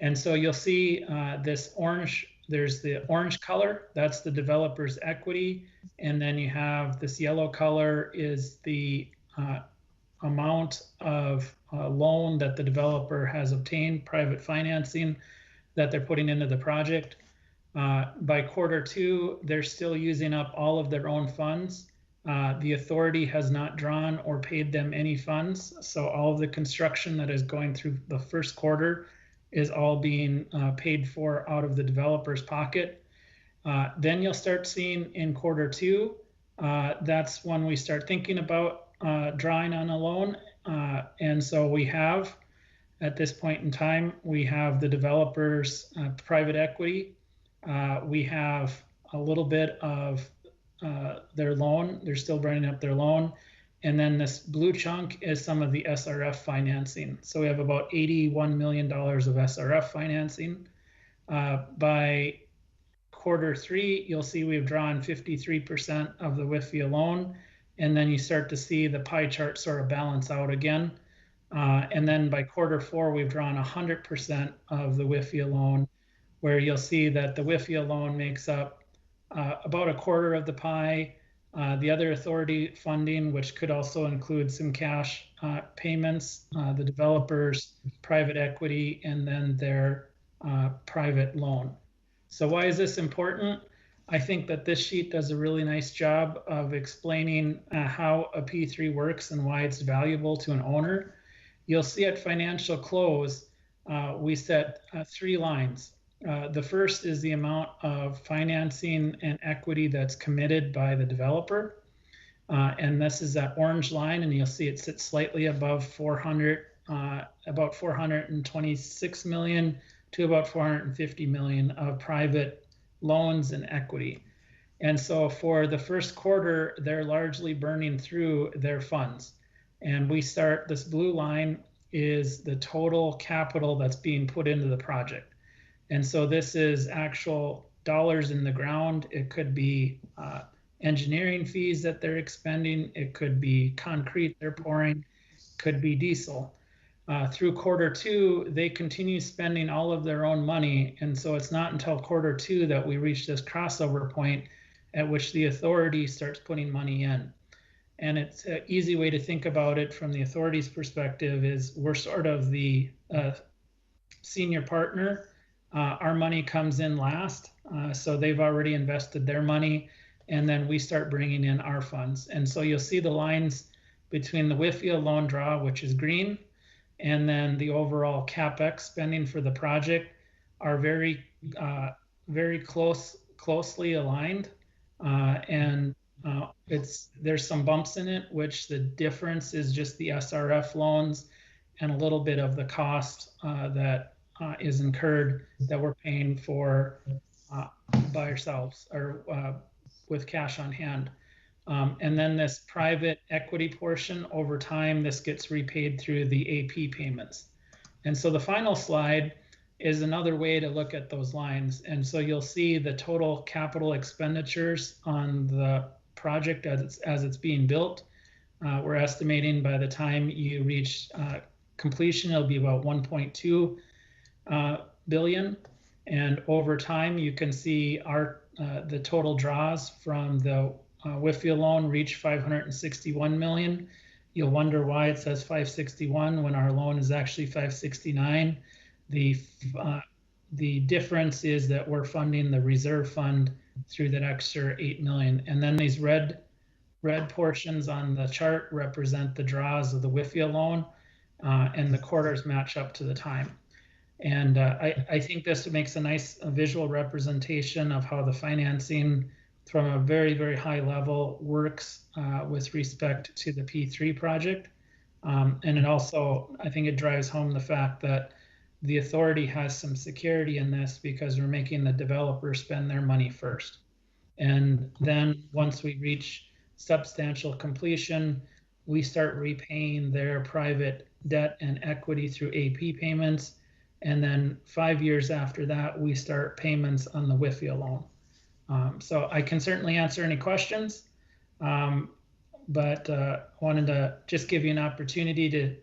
And so you'll see this orange, there's the orange color, that's the developer's equity. And then you have this yellow color is the amount of loan that the developer has obtained, private financing that they're putting into the project. By quarter 2, they're still using up all of their own funds. The authority has not drawn or paid them any funds. So all of the construction that is going through the 1st quarter is all being paid for out of the developer's pocket. Then you'll start seeing in quarter 2, that's when we start thinking about drawing on a loan. And so we have, at this point in time, we have the developer's private equity. We have a little bit of their loan. They're still running up their loan. And then this blue chunk is some of the SRF financing. So we have about $81 million of SRF financing. By quarter 3, you'll see we've drawn 53% of the WIFIA loan. And then you start to see the pie chart sort of balance out again. And then by quarter 4, we've drawn 100% of the WIFIA loan, where you'll see that the WIFIA loan makes up about a quarter of the pie. The other authority funding, which could also include some cash payments, the developer's private equity, and then their private loan. So why is this important? I think that this sheet does a really nice job of explaining how a P3 works and why it's valuable to an owner. You'll see at financial close, we set 3 lines. The first is the amount of financing and equity that's committed by the developer. And this is that orange line, and you'll see it sits slightly above 400, about 426 million to about 450 million of private loans and equity. And so for the 1st quarter, they're largely burning through their funds. And we start, this blue line is the total capital that's being put into the project. And so this is actual dollars in the ground. It could be engineering fees that they're expending. It could be concrete they're pouring, could be diesel. Through quarter 2, they continue spending all of their own money. And so it's not until quarter 2 that we reach this crossover point at which the authority starts putting money in. And it's an easy way to think about it from the authority's perspective is we're sort of the senior partner. Our money comes in last. So they've already invested their money, and then we start bringing in our funds. And so you'll see the lines between the WIFIA loan draw, which is green, and then the overall CapEx spending for the project are very closely aligned. There's some bumps in it, which the difference is just the SRF loans and a little bit of the cost that is incurred that we're paying for by ourselves or with cash on hand. And then this private equity portion, over time, this gets repaid through the AP payments. And so the final slide is another way to look at those lines. And so you'll see the total capital expenditures on the project as it's being built. We're estimating by the time you reach completion, it'll be about 1.2 billion. And over time, you can see the total draws from the WIFIA loan reached 561 million. You'll wonder why it says 561 when our loan is actually 569. The difference is that we're funding the reserve fund through that extra 8 million. And then these red portions on the chart represent the draws of the WIFIA loan, and the quarters match up to the time. And I think this makes a nice visual representation of how the financing from a very, very high level works with respect to the P3 project. And it also, I think it drives home the fact that the authority has some security in this because we're making the developer spend their money first. And then once we reach substantial completion, we start repaying their private debt and equity through AP payments. And then 5 years after that, we start payments on the WIFIA loan. So I can certainly answer any questions, but wanted to just give you an opportunity to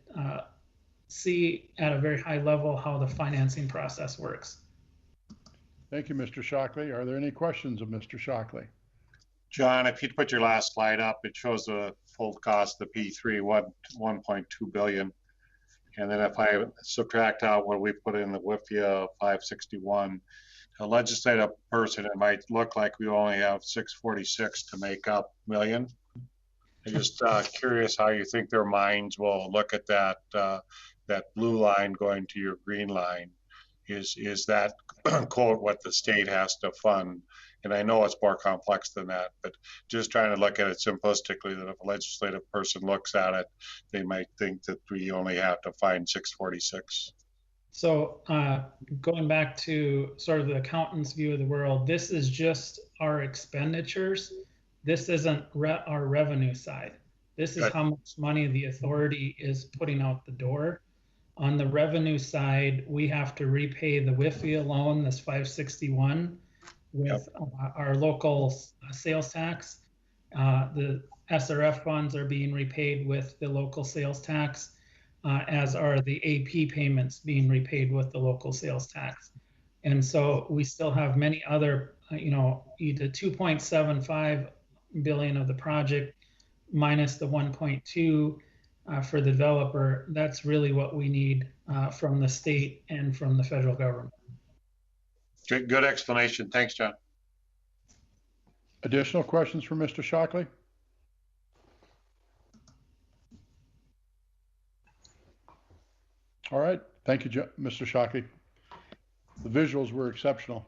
see at a very high level how the financing process works. Thank you, Mr. Shockley. Are there any questions of Mr. Shockley? John, if you'd put your last slide up, it shows the full cost of the P3, 1.2 billion. And then if I subtract out what we put in the WIFIA 561, a legislative person, it might look like we only have 646 to make up million. I'm just curious how you think their minds will look at that that blue line going to your green line. Is that quote what the state has to fund? And I know it's more complex than that, but just trying to look at it simplistically, that if a legislative person looks at it, they might think that we only have to find 646. So going back to sort of the accountant's view of the world, this is just our expenditures. This isn't our revenue side. This is how much money the authority is putting out the door. On the revenue side, we have to repay the WIFIA loan, this 561, with our local sales tax. The SRF funds are being repaid with the local sales tax, as are the AP payments being repaid with the local sales tax. And so we still have many other, either 2.75 billion of the project minus the 1.2 for the developer. That's really what we need from the state and from the federal government. Good explanation. Thanks, John. Additional questions for Mr. Shockley? All right. Thank you, Mr. Shockley. The visuals were exceptional.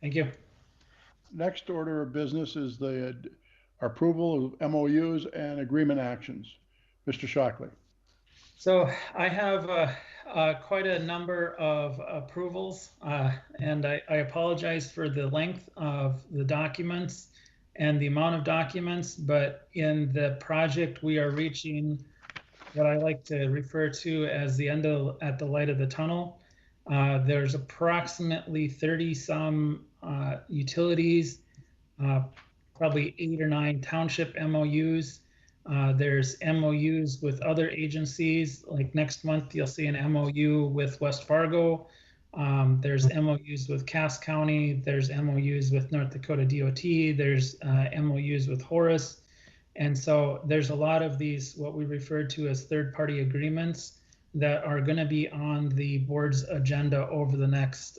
Thank you. Next order of business is the approval of MOUs and agreement actions. Mr. Shockley. So I have quite a number of approvals, and I apologize for the length of the documents and the amount of documents, but in the project we are reaching what I like to refer to as the end at the light of the tunnel. There's approximately 30 some utilities, probably 8 or 9 township MOUs. There's MOUs with other agencies, like next month you'll see an MOU with West Fargo. There's MOUs with Cass County. There's MOUs with North Dakota DOT. There's MOUs with Horace. And so there's a lot of these, what we refer to as third-party agreements, that are going to be on the board's agenda over the next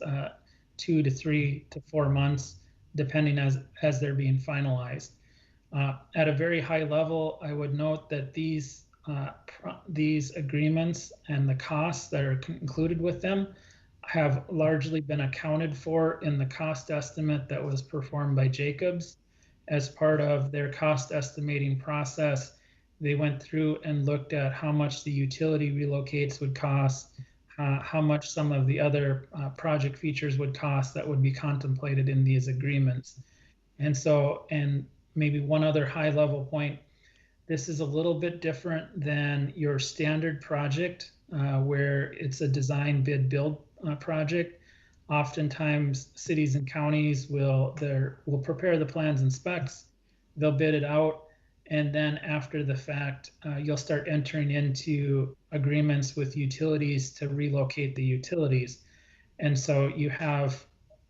2 to 3 to 4 months, depending as they're being finalized. At a very high level, I would note that these agreements and the costs that are included with them have largely been accounted for in the cost estimate that was performed by Jacobs. As part of their cost estimating process, they went through and looked at how much the utility relocates would cost, how much some of the other project features would cost that would be contemplated in these agreements. And so, and maybe one other high level point, this is a little bit different than your standard project where it's a design bid build project. Oftentimes cities and counties will prepare the plans and specs, they'll bid it out, and then after the fact, you'll start entering into agreements with utilities to relocate the utilities. And so you have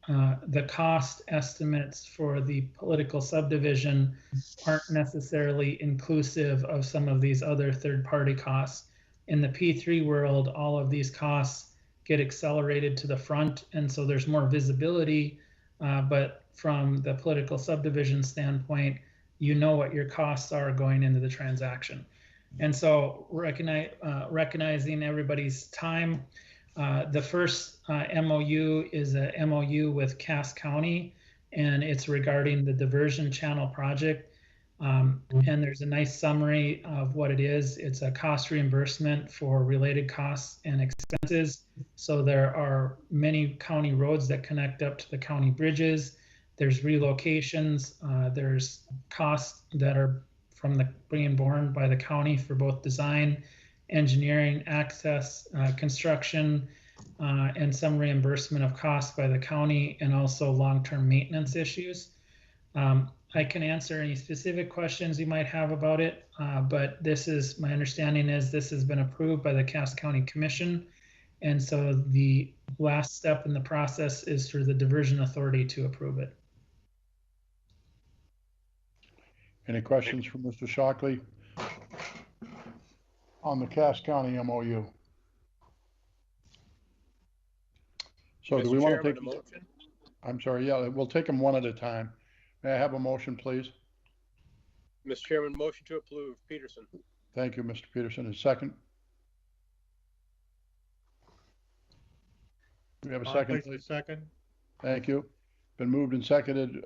the cost estimates for the political subdivision aren't necessarily inclusive of some of these other third-party costs. In the P3 world, all of these costs get accelerated to the front, and so there's more visibility, but from the political subdivision standpoint, you know what your costs are going into the transaction. And so recognizing everybody's time, the first MOU is a MOU with Cass County, and it's regarding the diversion channel project. And there's a nice summary of what it is. It's a cost reimbursement for related costs and expenses. So there are many county roads that connect up to the county bridges. There's relocations. There's costs that are being borne by the county for both design, engineering, access, construction, and some reimbursement of costs by the county, and also long-term maintenance issues. I can answer any specific questions you might have about it, but my understanding is this has been approved by the Cass County Commission. And so the last step in the process is for the Diversion Authority to approve it. Any questions for Mr. Shockley on the Cass County MOU? So do we want to take, I'm sorry, yeah, we'll take them one at a time. May I have a motion, please? Mr. Chairman, motion to approve Peterson. Thank you, Mr. Peterson. A second? Do we have a second, please? Second. Thank you. Been moved and seconded.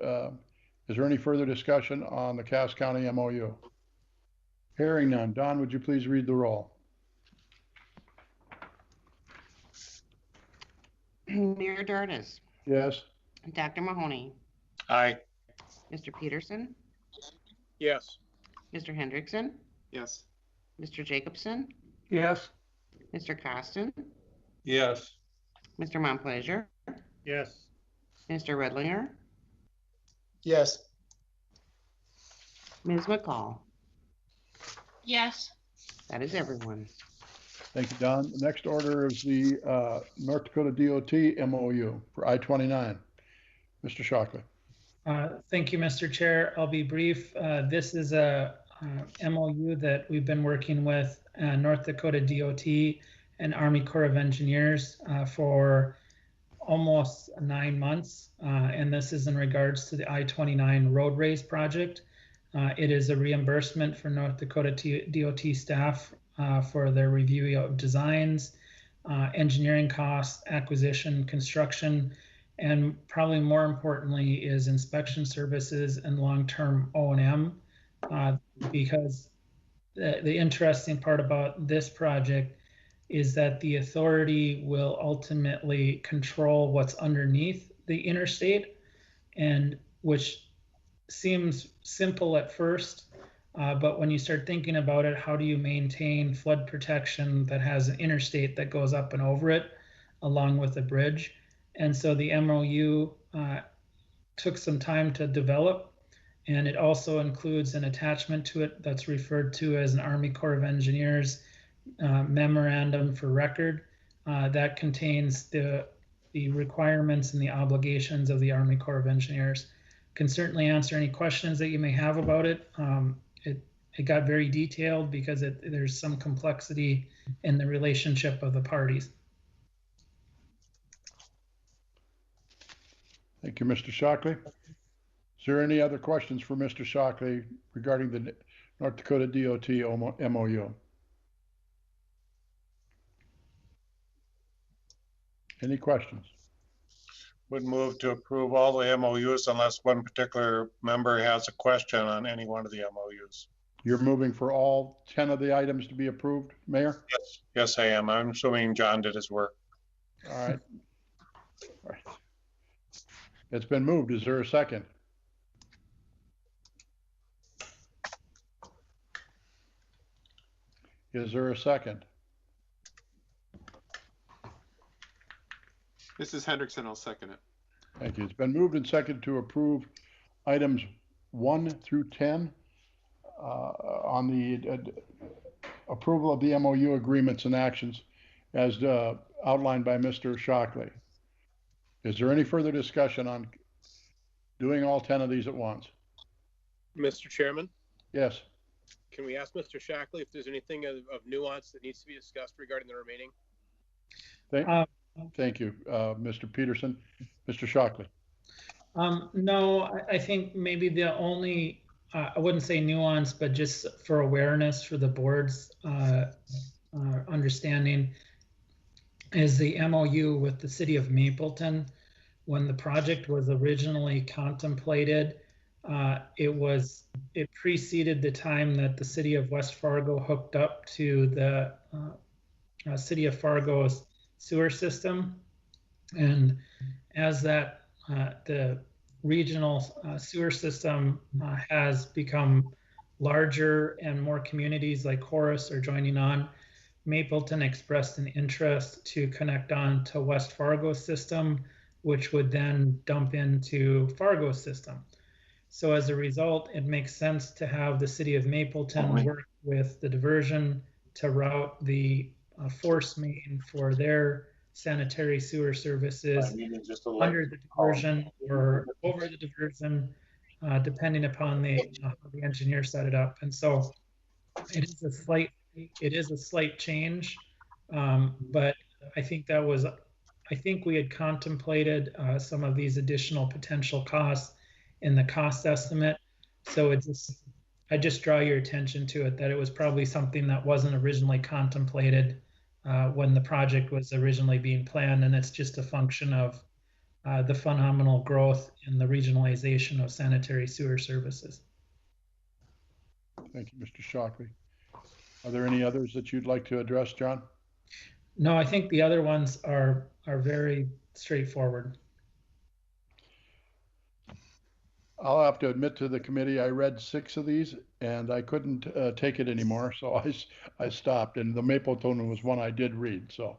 Is there any further discussion on the Cass County MOU? Hearing none. Don, would you please read the roll? Mayor Dartis. Yes. Dr. Mahoney. Aye. Mr. Peterson. Yes. Mr. Hendrickson. Yes. Mr. Jacobson. Yes. Mr. Cont'd. Yes. Mr. Montplaisir. Yes. Mr. Redlinger. Yes. Ms. McCall. Yes. That is everyone. Thank you, Don. The next order is the North Dakota DOT MOU for I-29. Mr. Shockley. Thank you, Mr. Chair. I'll be brief. This is a MOU that we've been working with North Dakota DOT and Army Corps of Engineers for almost 9 months. And this is in regards to the I-29 road raise project. It is a reimbursement for North Dakota DOT staff for their review of designs, engineering costs, acquisition, construction, and probably more importantly is inspection services and long-term O&M, because the interesting part about this project is that the authority will ultimately control what's underneath the interstate, and which seems simple at first, but when you start thinking about it, how do you maintain flood protection that has an interstate that goes up and over it along with a bridge? And so the MOU took some time to develop, and it also includes an attachment to it that's referred to as an Army Corps of Engineers memorandum for record that contains the requirements and the obligations of the Army Corps of Engineers. Can certainly answer any questions that you may have about it. It got very detailed because there's some complexity in the relationship of the parties. Thank you, Mr. Shockley. Is there any other questions for Mr. Shockley regarding the North Dakota DOT MOU? Any questions? Would move to approve all the MOUs unless one particular member has a question on any one of the MOUs. You're moving for all 10 of the items to be approved, Mayor? Yes, yes, I am. I'm assuming John did his work. All right. All right. It's been moved. Is there a second? Is there a second? This is Hendrickson. I'll second it. Thank you. It's been moved and seconded to approve items 1 through 10 on the approval of the MOU agreements and actions as outlined by Mr. Shockley. Is there any further discussion on doing all 10 of these at once? Mr. Chairman, Yes. can we ask Mr. Shackley if there's anything of nuance that needs to be discussed regarding the remaining? Thank you, Mr. Peterson. Mr. Shockley. No, I think maybe the only, I wouldn't say nuance, but just for awareness for the board's understanding, is the MOU with the city of Mapleton. When the project was originally contemplated, it preceded the time that the city of West Fargo hooked up to the city of Fargo's sewer system. And as that the regional sewer system has become larger and more communities like Horace are joining on, Mapleton expressed an interest to connect on to West Fargo's system, which would then dump into Fargo's system. So as a result, it makes sense to have the city of Mapleton work with the diversion to route the force main for their sanitary sewer services under the diversion or over the diversion, depending upon how the engineer set it up. And so it is a slight change, but I think we had contemplated some of these additional potential costs in the cost estimate. So I just draw your attention to it, that it was probably something that wasn't originally contemplated when the project was originally being planned, and it's just a function of the phenomenal growth in the regionalization of sanitary sewer services. Thank you, Mr. Shockley. Are there any others that you'd like to address, John? No, I think the other ones are very straightforward. I'll have to admit to the committee, I read 6 of these and I couldn't take it anymore, so I stopped. And the Mapleton was one I did read. So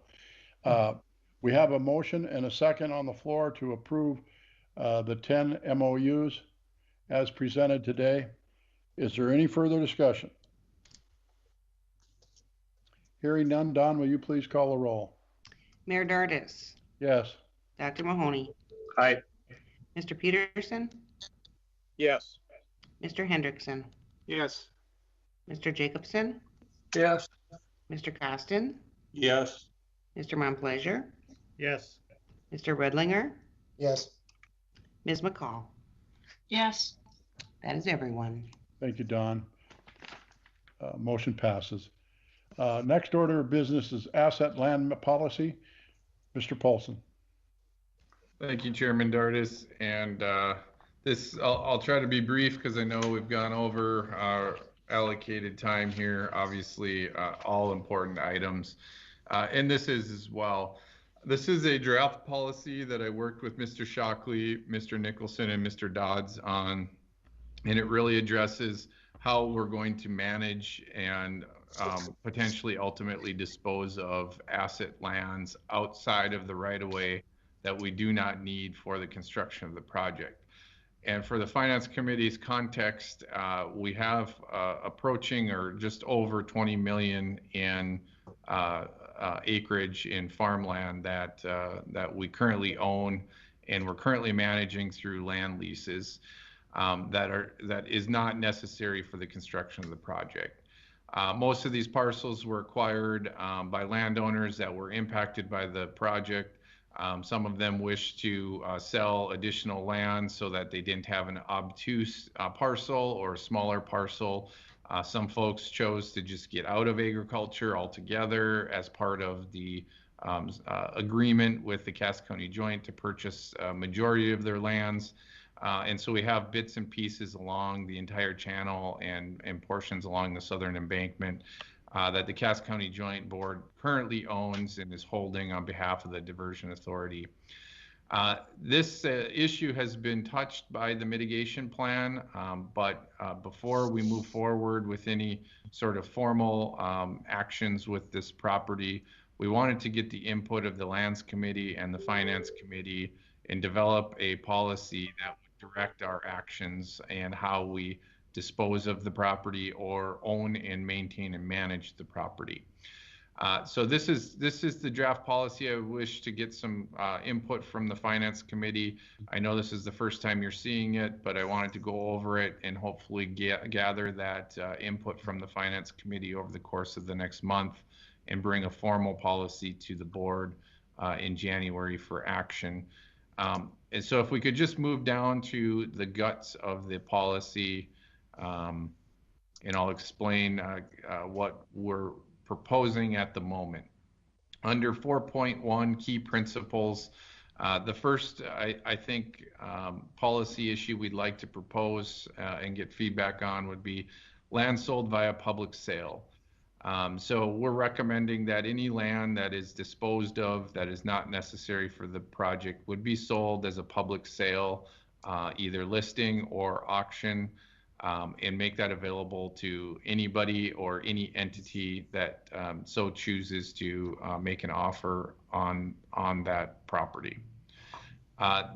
we have a motion and a second on the floor to approve the 10 MOUs as presented today. Is there any further discussion? Hearing none, Don, will you please call the roll? Mayor Dardis. Yes. Dr. Mahoney. Aye. Mr. Peterson. Yes. Mr. Hendrickson. Yes. Mr. Jacobson. Yes. Mr. Cont'd. Yes. Mr. Montplaisir. Yes. Mr. Redlinger. Yes. Ms. McCall. Yes. That is everyone. Thank you, Don. Motion passes. Next order of business is asset land policy. Mr. Paulson. Thank you, Chairman Dardis. And I'll try to be brief because I know we've gone over our allocated time here. Obviously, all important items. And this is as well. This is a draft policy that I worked with Mr. Shockley, Mr. Nicholson, and Mr. Dodds on. And it really addresses how we're going to manage and potentially ultimately dispose of asset lands outside of the right-of-way that we do not need for the construction of the project. And for the Finance Committee's context, we have approaching or just over 20 million in acreage in farmland that we currently own and we're currently managing through land leases that is not necessary for the construction of the project. Most of these parcels were acquired by landowners that were impacted by the project. Some of them wished to sell additional land so that they didn't have an obtuse parcel or a smaller parcel. Some folks chose to just get out of agriculture altogether as part of the agreement with the Cass County Joint to purchase a majority of their lands. And so we have bits and pieces along the entire channel and portions along the southern embankment that the Cass County Joint Board currently owns and is holding on behalf of the Diversion Authority. This issue has been touched by the mitigation plan, but before we move forward with any sort of formal actions with this property, we wanted to get the input of the Lands Committee and the Finance Committee and develop a policy that would direct our actions and how we dispose of the property or own and maintain and manage the property. So this is the draft policy. I wish to get some input from the Finance Committee. I know this is the first time you're seeing it, but I wanted to go over it and hopefully gather that input from the Finance Committee over the course of the next month and bring a formal policy to the board in January for action. And so if we could just move down to the guts of the policy, and I'll explain what we're proposing at the moment. Under 4.1 key principles, the first, I think, policy issue we'd like to propose and get feedback on would be land sold via public sale. So we're recommending that any land that is disposed of that is not necessary for the project would be sold as a public sale, either listing or auction, and make that available to anybody or any entity that so chooses to make an offer on that property.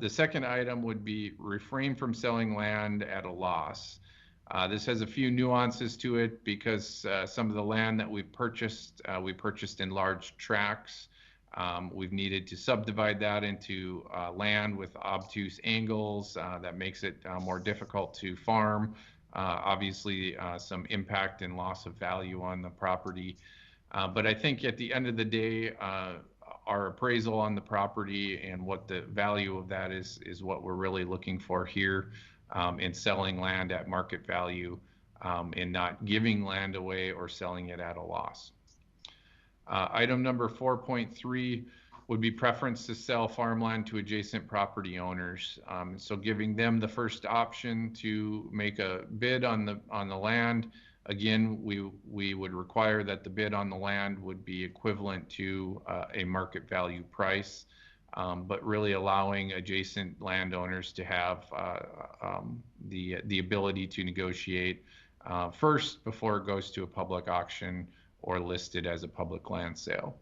The second item would be refrain from selling land at a loss. This has a few nuances to it because some of the land that we purchased in large tracts. We've needed to subdivide that into land with obtuse angles that makes it more difficult to farm. Obviously, some impact and loss of value on the property. But I think at the end of the day, our appraisal on the property and what the value of that is what we're really looking for here. In selling land at market value and not giving land away or selling it at a loss. Item number 4.3 would be preference to sell farmland to adjacent property owners. So giving them the first option to make a bid on the land. Again, we would require that the bid on the land would be equivalent to a market value price. But really allowing adjacent landowners to have the ability to negotiate first before it goes to a public auction or listed as a public land sale.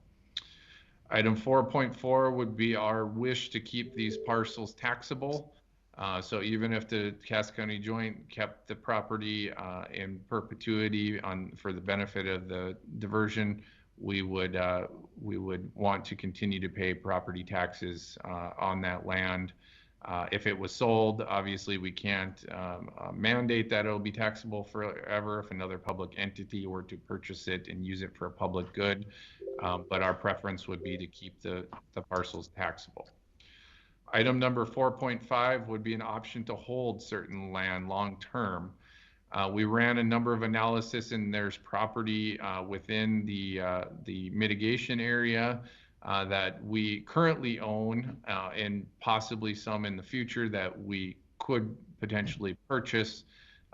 Item 4.4 would be our wish to keep these parcels taxable. So even if the Cass County Joint kept the property in perpetuity for the benefit of the diversion, we would want to continue to pay property taxes on that land. If it was sold, obviously we can't mandate that it'll be taxable forever if another public entity were to purchase it and use it for a public good. But our preference would be to keep the parcels taxable. Item number 4.5 would be an option to hold certain land long-term. We ran a number of analysis, and there's property within the mitigation area that we currently own and possibly some in the future that we could potentially purchase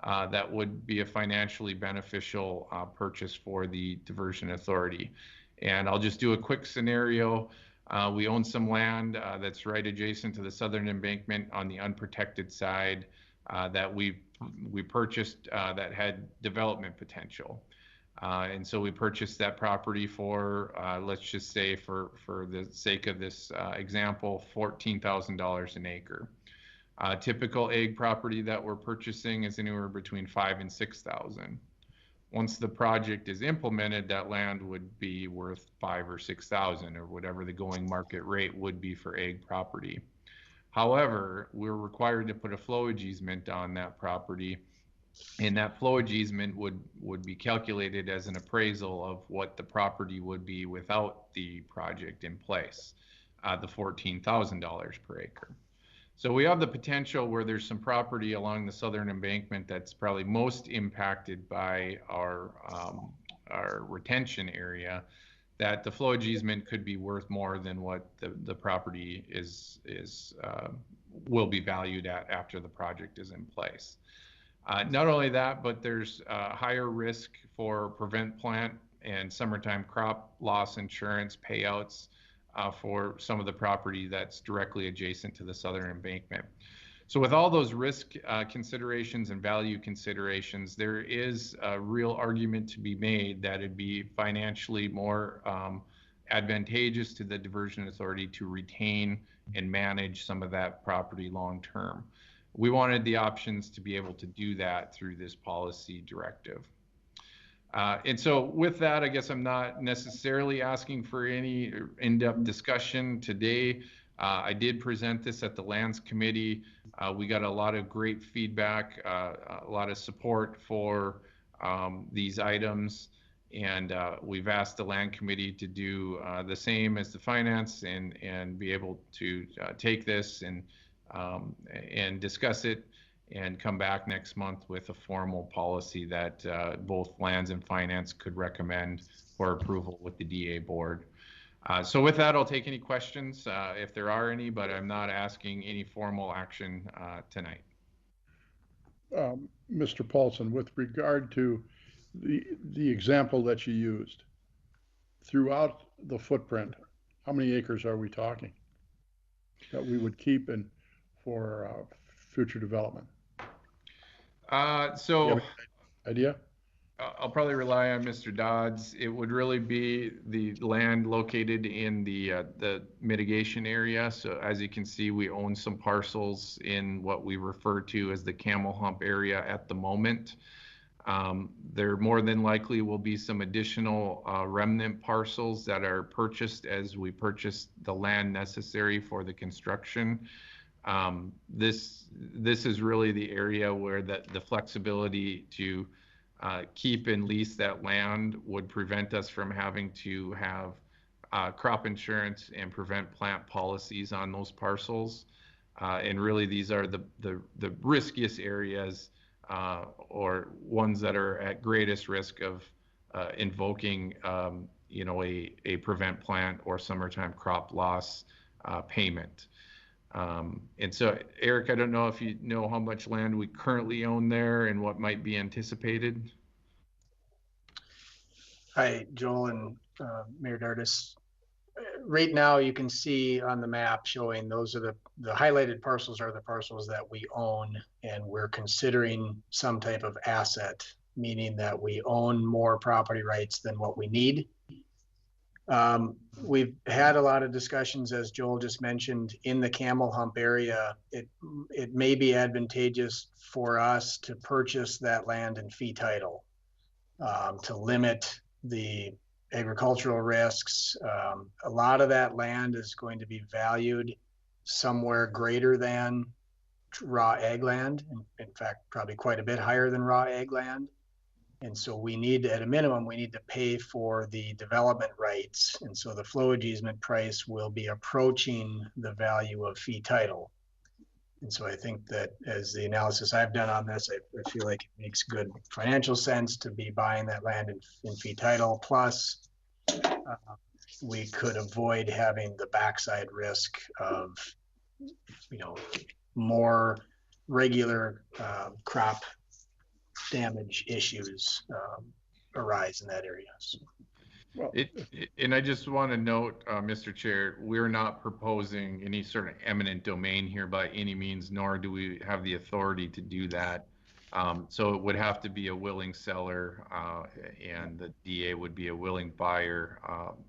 that would be a financially beneficial purchase for the Diversion Authority. And I'll just do a quick scenario. We own some land that's right adjacent to the southern embankment on the unprotected side that we purchased that had development potential. And so we purchased that property for, let's just say for the sake of this example, $14,000 an acre. Typical egg property that we're purchasing is anywhere between $5,000 and $6,000. Once the project is implemented, that land would be worth $5,000 or $6,000 or whatever the going market rate would be for egg property. However, we're required to put a flowage easement on that property, and that flowage easement would be calculated as an appraisal of what the property would be without the project in place, the $14,000 per acre. So we have the potential where there's some property along the southern embankment that's probably most impacted by our retention area, that the flowage easement could be worth more than what the property will be valued at after the project is in place. Not only that, but there's higher risk for prevent plant and summertime crop loss insurance payouts for some of the property that's directly adjacent to the southern embankment. So with all those risk considerations and value considerations, there is a real argument to be made that it'd be financially more advantageous to the Diversion Authority to retain and manage some of that property long term. We wanted the options to be able to do that through this policy directive. And so with that, I guess I'm not necessarily asking for any in-depth discussion today. I did present this at the Lands Committee. We got a lot of great feedback, a lot of support for these items. And we've asked the Land Committee to do the same as the Finance and be able to take this and discuss it and come back next month with a formal policy that both Lands and Finance could recommend for approval with the DA board. So with that, I'll take any questions if there are any, but I'm not asking any formal action tonight. Mr. Paulson, with regard to the example that you used, throughout the footprint, how many acres are we talking that we would keep in for future development? So, you have any idea? I'll probably rely on Mr. Dodds. It would really be the land located in the mitigation area. So as you can see, we own some parcels in what we refer to as the Camel Hump area at the moment. There more than likely will be some additional remnant parcels that are purchased as we purchase the land necessary for the construction. This is really the area where the flexibility to keep and lease that land would prevent us from having to have crop insurance and prevent plant policies on those parcels. And really, these are the riskiest areas or ones that are at greatest risk of invoking, a prevent plant or summertime crop loss payment. And so, Eric, I don't know if you know how much land we currently own there and what might be anticipated. Hi, Joel and Mayor Dardis. Right now, you can see on the map showing those are the highlighted parcels are the parcels that we own, and we're considering some type of asset, meaning that we own more property rights than what we need. We've had a lot of discussions, as Joel just mentioned, in the Camel Hump area. It may be advantageous for us to purchase that land in fee title to limit the agricultural risks. A lot of that land is going to be valued somewhere greater than raw ag land. In fact, probably quite a bit higher than raw ag land. And so we need, at a minimum, we need to pay for the development rights. And so the flowage easement price will be approaching the value of fee title. And so I think that as the analysis I've done on this, I feel like it makes good financial sense to be buying that land in fee title. Plus, we could avoid having the backside risk of, more regular crop damage issues arise in that area. So. Well, and I just want to note, Mr. Chair, we're not proposing any sort of eminent domain here by any means, nor do we have the authority to do that. So it would have to be a willing seller, and the DA would be a willing buyer,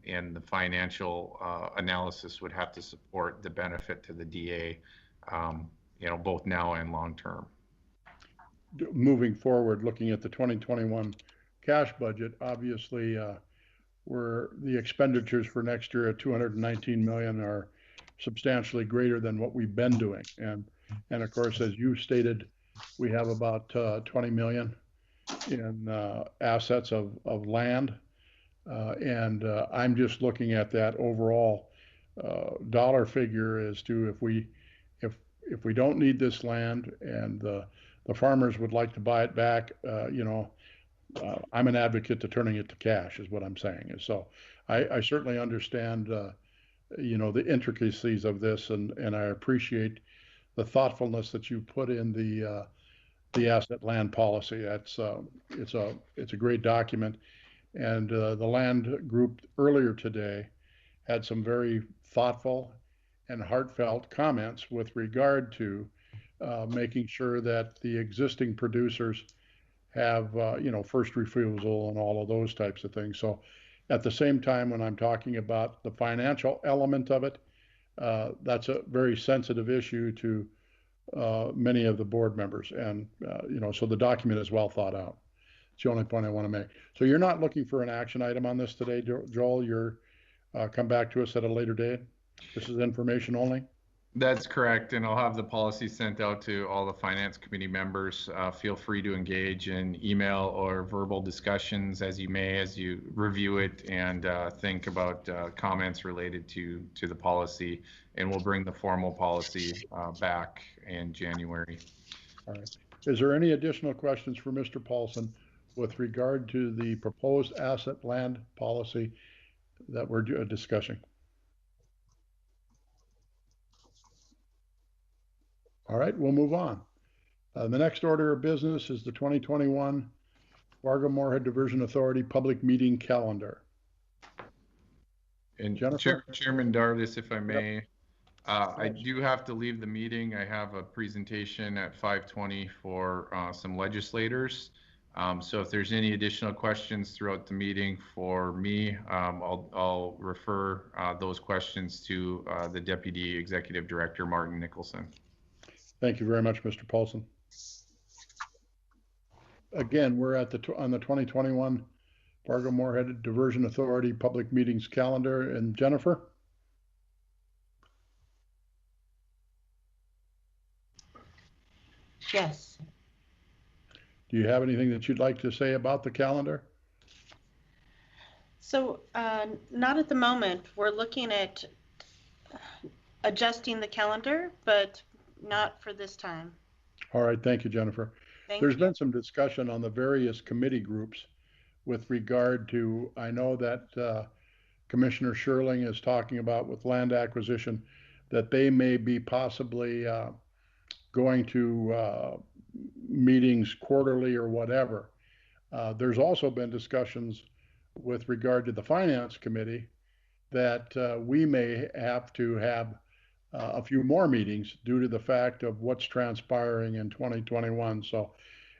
and the financial analysis would have to support the benefit to the DA, both now and long term. Moving forward, looking at the 2021 cash budget, obviously, where the expenditures for next year at 219 million are substantially greater than what we've been doing. And of course, as you stated, we have about 20 million in assets of land. And I'm just looking at that overall dollar figure as to if we don't need this land and the farmers would like to buy it back, I'm an advocate to turning it to cash is what I'm saying. And so I certainly understand, the intricacies of this, and I appreciate the thoughtfulness that you put in the asset land policy. It's a great document. And the land group earlier today had some very thoughtful and heartfelt comments with regard to making sure that the existing producers have, first refusal and all of those types of things. So at the same time, when I'm talking about the financial element of it, that's a very sensitive issue to many of the board members. And, so the document is well thought out. It's the only point I want to make. So you're not looking for an action item on this today, Joel? You're come back to us at a later date? This is information only? That's correct, and I'll have the policy sent out to all the finance committee members. Feel free to engage in email or verbal discussions as you may, as you review it and think about comments related to the policy, and we'll bring the formal policy back in January. All right. Is there any additional questions for Mr. Paulson with regard to the proposed asset land policy that we're discussing? All right, we'll move on. The next order of business is the 2021 Fargo-Moorhead Diversion Authority Public Meeting Calendar. And Jennifer? Chairman Dardis, if I may, I do have to leave the meeting. I have a presentation at 5:20 for some legislators. So if there's any additional questions throughout the meeting for me, I'll refer those questions to the Deputy Executive Director, Martin Nicholson. Thank you very much, Mr. Paulson. Again, we're at on the 2021 Fargo-Moorhead Diversion Authority Public Meetings Calendar. And Jennifer? Yes. Do you have anything that you'd like to say about the calendar? So not at the moment. We're looking at adjusting the calendar, but not for this time. All right, thank you, Jennifer. There's been some discussion on the various committee groups with regard to, I know that Commissioner Sherling is talking about with land acquisition, that they may be possibly going to meetings quarterly or whatever. There's also been discussions with regard to the Finance Committee that we may have to have a few more meetings due to the fact of what's transpiring in 2021. So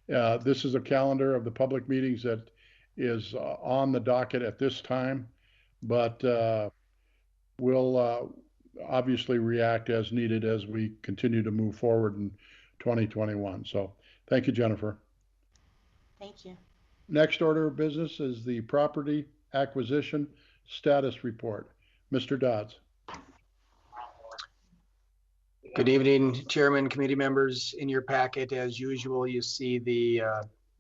this is a calendar of the public meetings that is on the docket at this time, but we'll obviously react as needed as we continue to move forward in 2021. So thank you, Jennifer. Thank you. Next order of business is the property acquisition status report. Mr. Dodds. Good evening, Chairman, committee members. In your packet, as usual, you see the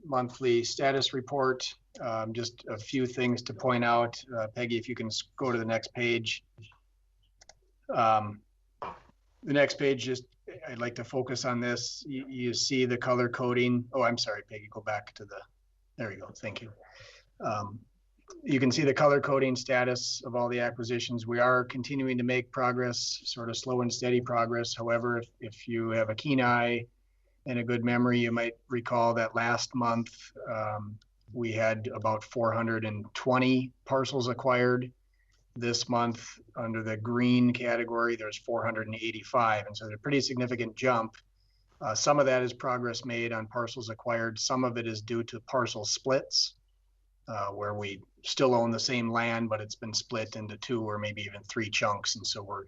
monthly status report. Just a few things to point out. Peggy, if you can go to the next page. The next page, just I'd like to focus on this. You see the color coding. Oh, I'm sorry, Peggy, go back to the, there you go, thank you. You can see the color coding status of all the acquisitions. We are continuing to make progress, sort of slow and steady progress. However, if you have a keen eye and a good memory, you might recall that last month we had about 420 parcels acquired. This month, under the green category, there's 485. And so there's a pretty significant jump. Some of that is progress made on parcels acquired. Some of it is due to parcel splits, where we still own the same land, but it's been split into 2 or maybe even 3 chunks. And so we're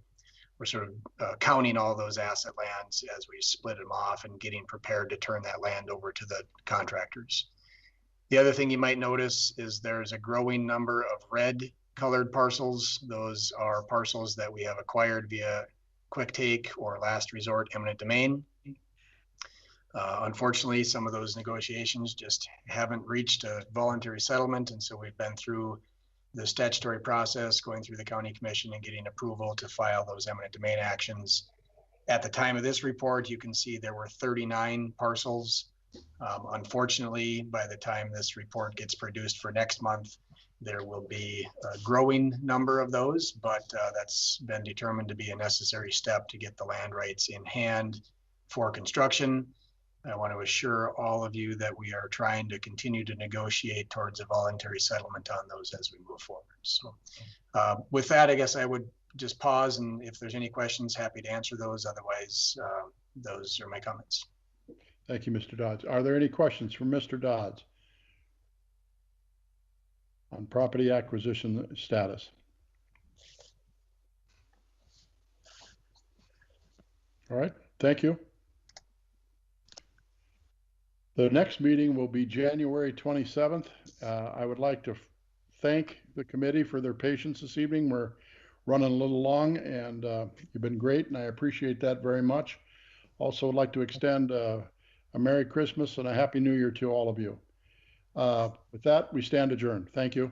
sort of counting all those asset lands as we split them off and getting prepared to turn that land over to the contractors. The other thing you might notice is there's a growing number of red colored parcels. Those are parcels that we have acquired via quick take or last resort eminent domain. Unfortunately, some of those negotiations just haven't reached a voluntary settlement. And so we've been through the statutory process, going through the county commission and getting approval to file those eminent domain actions. At the time of this report, you can see there were 39 parcels. Unfortunately, by the time this report gets produced for next month, there will be a growing number of those, but that's been determined to be a necessary step to get the land rights in hand for construction. I want to assure all of you that we are trying to continue to negotiate towards a voluntary settlement on those as we move forward. So with that, I guess I would just pause, and if there's any questions, happy to answer those. Otherwise, those are my comments. Thank you, Mr. Dodds. Are there any questions from Mr. Dodds on property acquisition status? All right, thank you. The next meeting will be January 27th. I would like to thank the committee for their patience this evening. We're running a little long, and you've been great, and I appreciate that very much. Also would like to extend a Merry Christmas and a Happy New Year to all of you. With that, we stand adjourned. Thank you.